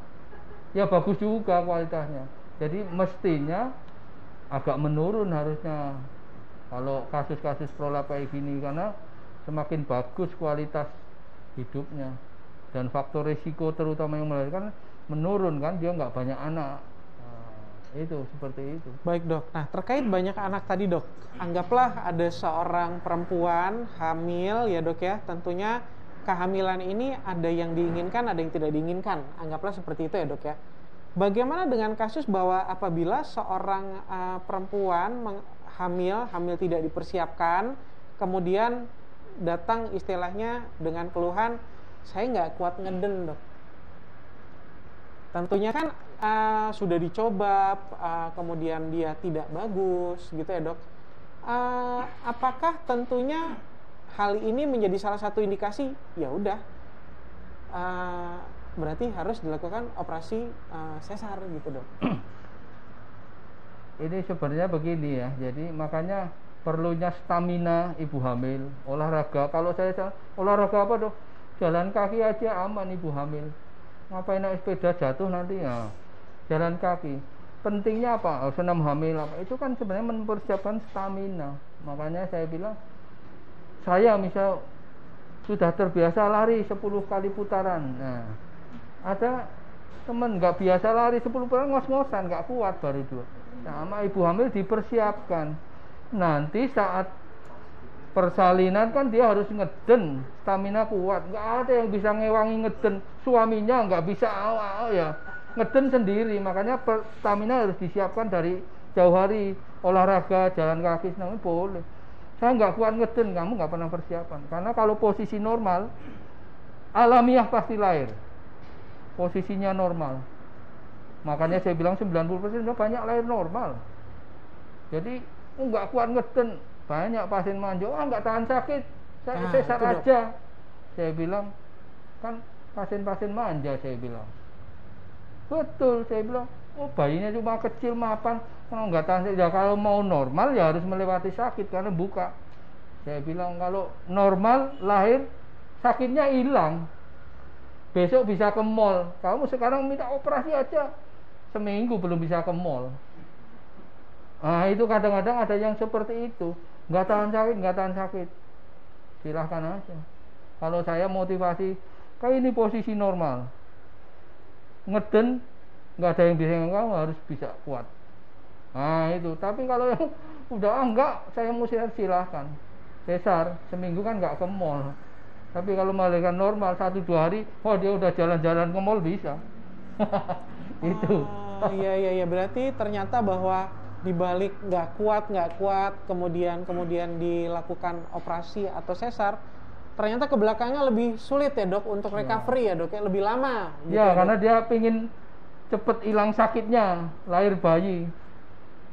Speaker 2: Ya bagus juga kualitasnya. Jadi mestinya agak menurun harusnya kalau kasus-kasus prolap kayak gini, karena semakin bagus kualitas hidupnya dan faktor risiko terutama yang melahirkan menurun kan, dia nggak banyak anak. Itu seperti itu.
Speaker 1: Baik dok. Nah terkait banyak anak tadi dok, anggaplah ada seorang perempuan hamil ya dok ya, tentunya kehamilan ini ada yang diinginkan, ada yang tidak diinginkan. Anggaplah seperti itu ya dok ya. Bagaimana dengan kasus bahwa apabila seorang perempuan hamil tidak dipersiapkan, kemudian datang istilahnya dengan keluhan, saya nggak kuat ngeden dok. Tentunya kan sudah dicoba, kemudian dia tidak bagus gitu ya dok. Apakah tentunya hal ini menjadi salah satu indikasi? Ya udah, berarti harus dilakukan operasi sesar gitu dok.
Speaker 2: Ini sebenarnya begini ya, jadi makanya perlunya stamina ibu hamil, olahraga. Kalau saya olahraga apa dok? Jalan kaki aja aman ibu hamil. Ngapain naik sepeda jatuh nanti ya? Jalan kaki. Pentingnya apa? Senam hamil apa? Itu kan sebenarnya mempersiapkan stamina. Makanya saya bilang, saya misal sudah terbiasa lari 10 kali putaran. Nah, ada teman nggak biasa lari 10 putaran, ngos-ngosan, nggak kuat baru 2. Nah, sama ibu hamil dipersiapkan. Nanti saat persalinan kan dia harus ngeden, stamina kuat. Nggak ada yang bisa ngewangi ngeden. Suaminya nggak bisa ya ngeden sendiri. Makanya stamina harus disiapkan dari jauh hari. Olahraga, jalan kaki, senam boleh. Saya nggak kuat ngeden, kamu nggak pernah persiapan. Karena kalau posisi normal, alamiah pasti lahir. Posisinya normal. Makanya saya bilang 90% banyak lahir normal. Jadi nggak kuat ngeden. Banyak pasien manja, nggak tahan sakit, saya sesar aja. Saya bilang, kan pasien-pasien manja, saya bilang. Betul, saya bilang, Oh bayinya cuma kecil mapan, kalau nggak tahan ya kalau mau normal ya harus melewati sakit karena buka. Saya bilang kalau normal lahir sakitnya hilang, besok bisa ke mall. Kamu sekarang minta operasi aja, seminggu belum bisa ke mall. Nah itu kadang-kadang ada yang seperti itu, nggak tahan sakit, silahkan aja. Kalau saya motivasi, kayak ini posisi normal, ngeden, nggak ada yang bisa, kamu harus bisa kuat. Nah itu, tapi kalau yang udah enggak, saya mau silahkan sesar, seminggu kan nggak ke mall. Tapi kalau melahirkan normal 1-2 hari, oh dia udah jalan-jalan ke mall bisa. Itu.
Speaker 1: Iya, berarti ternyata bahwa dibalik nggak kuat, kemudian dilakukan operasi atau sesar, ternyata ke belakangnya lebih sulit ya dok untuk recovery ya dok, ya lebih lama. Gitu
Speaker 2: ya, karena
Speaker 1: dok?
Speaker 2: dia pingin cepet hilang sakitnya, lahir bayi.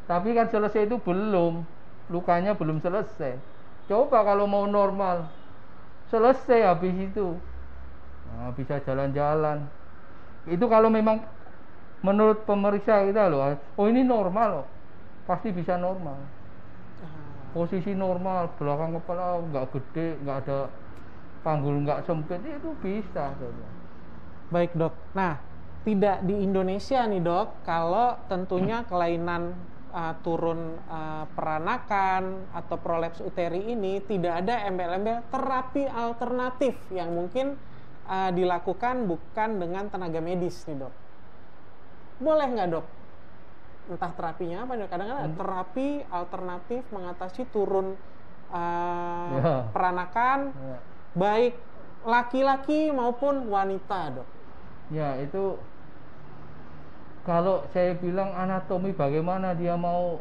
Speaker 2: Tapi kan selesai itu belum, lukanya belum selesai. Coba kalau mau normal, selesai habis itu, nah, bisa jalan-jalan. Itu kalau memang menurut pemeriksa kita loh, oh ini normal loh, pasti bisa normal. Posisi normal, belakang kepala nggak gede, nggak ada panggul, nggak sempit, itu bisa.
Speaker 1: Baik dok. Nah, tidak di Indonesia nih dok, kalau tentunya kelainan turun peranakan atau prolaps uteri ini tidak ada embel-embel terapi alternatif yang mungkin dilakukan bukan dengan tenaga medis nih dok. Boleh nggak dok? Entah terapinya apa, kadang-kadang terapi alternatif mengatasi turun peranakan, baik laki-laki maupun wanita dok.
Speaker 2: Ya itu kalau saya bilang anatomi bagaimana dia mau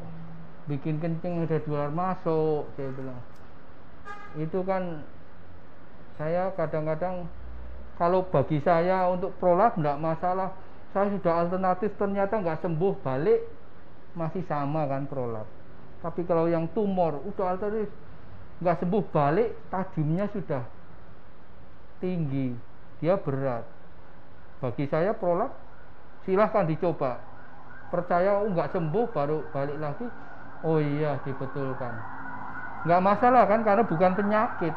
Speaker 2: bikin kencing ada keluar masuk, saya bilang itu kan saya kadang-kadang kalau bagi saya untuk prolap enggak masalah, saya sudah alternatif ternyata nggak sembuh balik masih sama kan prolap. Tapi kalau yang tumor udah alternatif nggak sembuh balik, tajamnya sudah tinggi, dia berat. Bagi saya prolap silahkan dicoba. Percaya nggak sembuh baru balik lagi, oh iya dibetulkan. Nggak masalah kan karena bukan penyakit.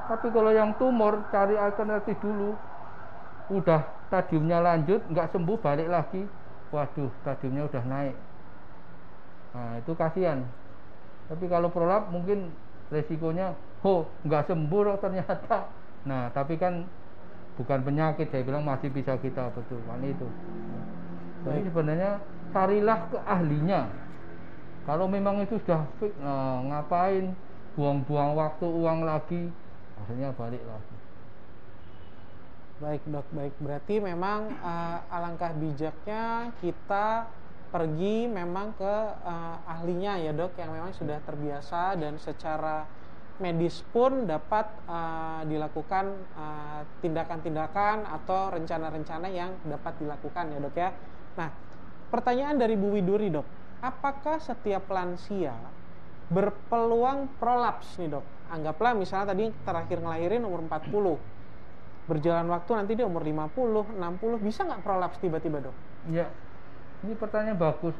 Speaker 2: Tapi kalau yang tumor cari alternatif dulu. Udah stadiumnya lanjut nggak sembuh balik lagi, waduh stadiumnya udah naik. Nah itu kasihan. Tapi kalau prolap mungkin resikonya nggak sembuh ternyata. Nah tapi kan bukan penyakit, saya bilang masih bisa kita betulkan itu. Jadi sebenarnya carilah ke ahlinya. Kalau memang itu sudah fix, ngapain buang-buang waktu, uang lagi, akhirnya balik lagi.
Speaker 1: Baik dok, baik. Berarti memang alangkah bijaknya kita pergi memang ke ahlinya ya dok, yang memang sudah terbiasa dan secara medis pun dapat dilakukan tindakan-tindakan atau rencana-rencana yang dapat dilakukan ya dok ya. Nah, pertanyaan dari Bu Widuri dok, apakah setiap lansia berpeluang prolaps nih dok? Anggaplah misalnya tadi terakhir ngelahirin umur 40, berjalan waktu nanti dia umur 50, 60, bisa nggak prolaps tiba-tiba dok?
Speaker 2: Ya, ini pertanyaan bagus.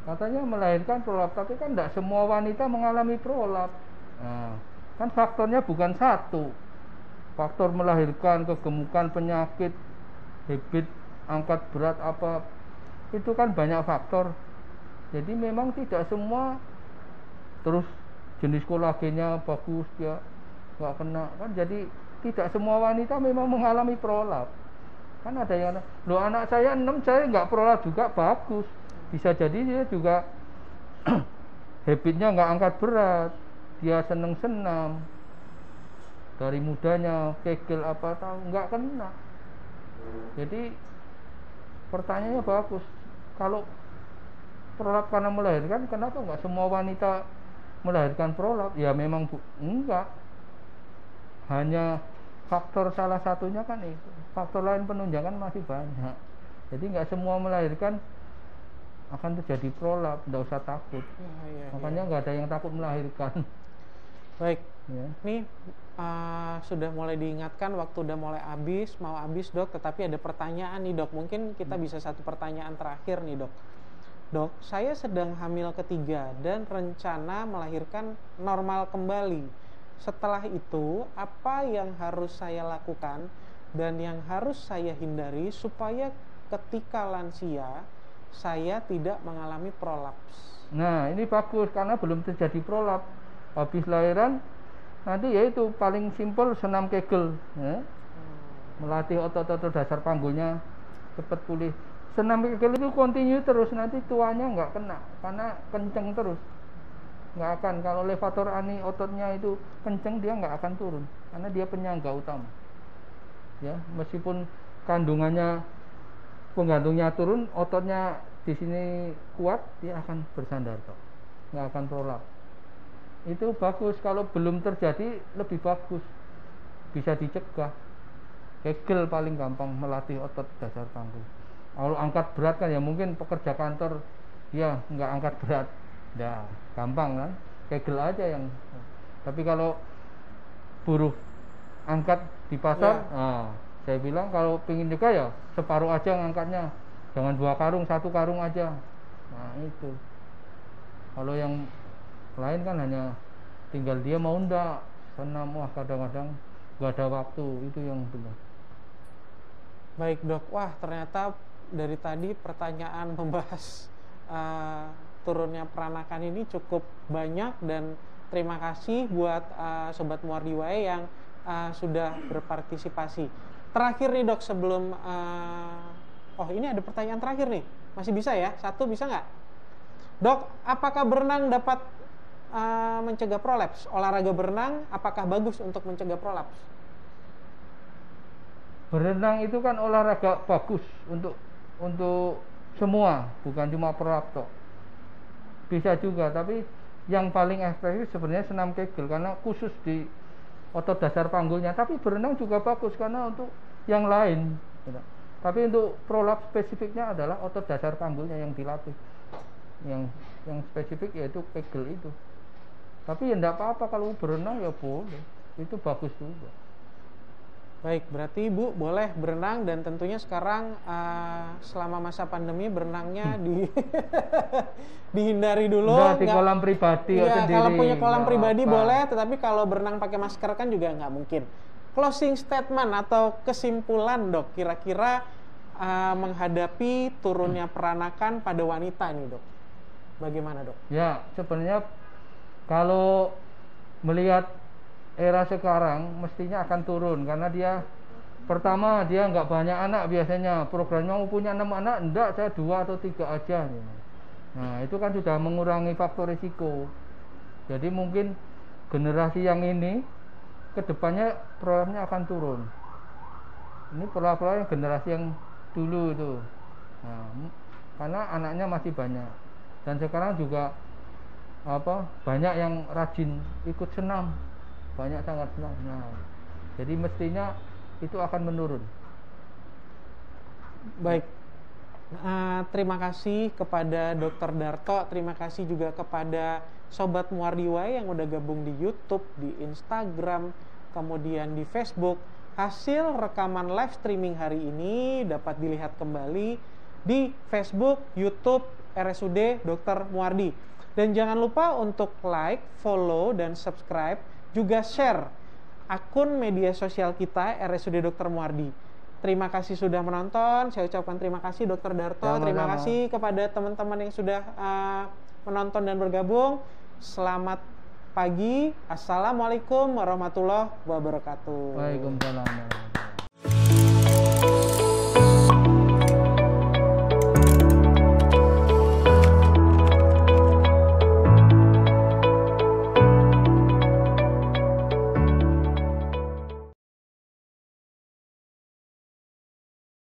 Speaker 2: Katanya melahirkan prolaps, tapi kan tidak semua wanita mengalami prolaps. Nah, kan faktornya bukan satu. Faktor melahirkan, kegemukan, penyakit, habit, angkat berat apa, itu kan banyak faktor. Jadi memang tidak semua terus jenis kolagennya bagus ya nggak kena kan, jadi tidak semua wanita memang mengalami prolap. Kan ada yang loh anak saya 6 saya nggak prolap juga bagus, bisa jadi dia juga habitnya nggak angkat berat, dia seneng-senam dari mudanya, kegel apa tahu nggak kena. Jadi pertanyaannya bagus, kalau prolap karena melahirkan, kenapa nggak semua wanita melahirkan prolap? Ya memang enggak, hanya faktor salah satunya kan itu. Faktor lain penunjang masih banyak. Jadi nggak semua melahirkan akan terjadi prolap, nggak usah takut. Makanya nggak ada yang takut melahirkan.
Speaker 1: Baik,
Speaker 2: Ya.
Speaker 1: nih sudah mulai diingatkan waktu udah mulai mau habis dok, tetapi ada pertanyaan nih dok, mungkin kita bisa satu pertanyaan terakhir nih dok. Dok, saya sedang hamil ketiga dan rencana melahirkan normal kembali. Setelah itu, apa yang harus saya lakukan dan yang harus saya hindari supaya ketika lansia saya tidak mengalami prolaps?
Speaker 2: Nah, ini bagus karena belum terjadi prolaps. Habis lahiran nanti yaitu paling simpel senam Kegel, ya. Melatih otot-otot dasar panggulnya cepat pulih. Senam Kegel itu continue terus, nanti tuanya nggak kena karena kenceng terus. Nggak akan, kalau levator ani ototnya itu kenceng, dia nggak akan turun karena dia penyangga utama. Ya, meskipun kandungannya penggantungnya turun, ototnya di sini kuat, dia akan bersandar kok, nggak akan prolaps. Itu bagus. Kalau belum terjadi lebih bagus, bisa dicegah. Kegel paling gampang melatih otot dasar panggul. Kalau angkat berat kan ya mungkin pekerja kantor dia nggak angkat berat, dah gampang kan, Kegel aja yang. Tapi kalau buruh angkat di pasar, nah, saya bilang kalau pingin juga ya separuh aja ngangkatnya, jangan 2 karung, 1 karung aja. Nah itu. Kalau yang lain kan hanya tinggal dia mau ndak senam, wah kadang-kadang nggak ada waktu, itu yang benar.
Speaker 1: Baik dok, wah ternyata dari tadi pertanyaan membahas turunnya peranakan ini cukup banyak, dan terima kasih buat Sobat Muardi Wae yang sudah berpartisipasi. Terakhir nih dok, sebelum oh ini ada pertanyaan terakhir nih, masih bisa ya? Satu bisa nggak? Dok, apakah berenang dapat mencegah prolaps? Olahraga berenang apakah bagus untuk mencegah prolaps?
Speaker 2: Berenang itu kan olahraga bagus untuk semua, bukan cuma prolaps toh. Bisa juga, tapi yang paling efektif sebenarnya senam Kegel karena khusus di otot dasar panggulnya. Tapi berenang juga bagus karena untuk yang lain. Tapi untuk prolaps spesifiknya adalah otot dasar panggulnya yang dilatih. Yang spesifik yaitu Kegel itu. Tapi ya enggak apa-apa kalau berenang ya boleh. Itu bagus juga.
Speaker 1: Baik, berarti Ibu boleh berenang, dan tentunya sekarang selama masa pandemi berenangnya dihindari dulu.
Speaker 2: Nah, di kolam pribadi
Speaker 1: ya,
Speaker 2: sendiri.
Speaker 1: Kalau punya kolam pribadi
Speaker 2: apa.
Speaker 1: boleh, tetapi kalau berenang pakai masker kan juga nggak mungkin. Closing statement atau kesimpulan dok, kira-kira menghadapi turunnya peranakan pada wanita nih dok, bagaimana dok?
Speaker 2: Ya, sebenarnya kalau melihat era sekarang mestinya akan turun karena dia pertama dia nggak banyak anak, biasanya programnya mau punya 6 anak, enggak, saya 2 atau 3 aja. Nah itu kan sudah mengurangi faktor risiko. Jadi mungkin generasi yang ini kedepannya programnya akan turun. Ini pola-pola yang generasi yang dulu itu. Nah, karena anaknya masih banyak, dan sekarang juga banyak yang rajin ikut senam, banyak sangat senam. Nah, jadi mestinya itu akan menurun.
Speaker 1: Baik, terima kasih kepada Dr. Darto, terima kasih juga kepada Sobat Muardi Wae yang udah gabung di YouTube, di Instagram, kemudian di Facebook. Hasil rekaman live streaming hari ini dapat dilihat kembali di Facebook, YouTube, RSUD Dr. Muardi. Dan jangan lupa untuk like, follow, dan subscribe, juga share akun media sosial kita RSUD Dr. Muardi. Terima kasih sudah menonton. Saya ucapkan terima kasih Dr. Darto.
Speaker 2: Sama-sama.
Speaker 1: Terima kasih kepada teman-teman yang sudah menonton dan bergabung. Selamat pagi. Assalamualaikum warahmatullahi wabarakatuh.
Speaker 2: Waalaikumsalam.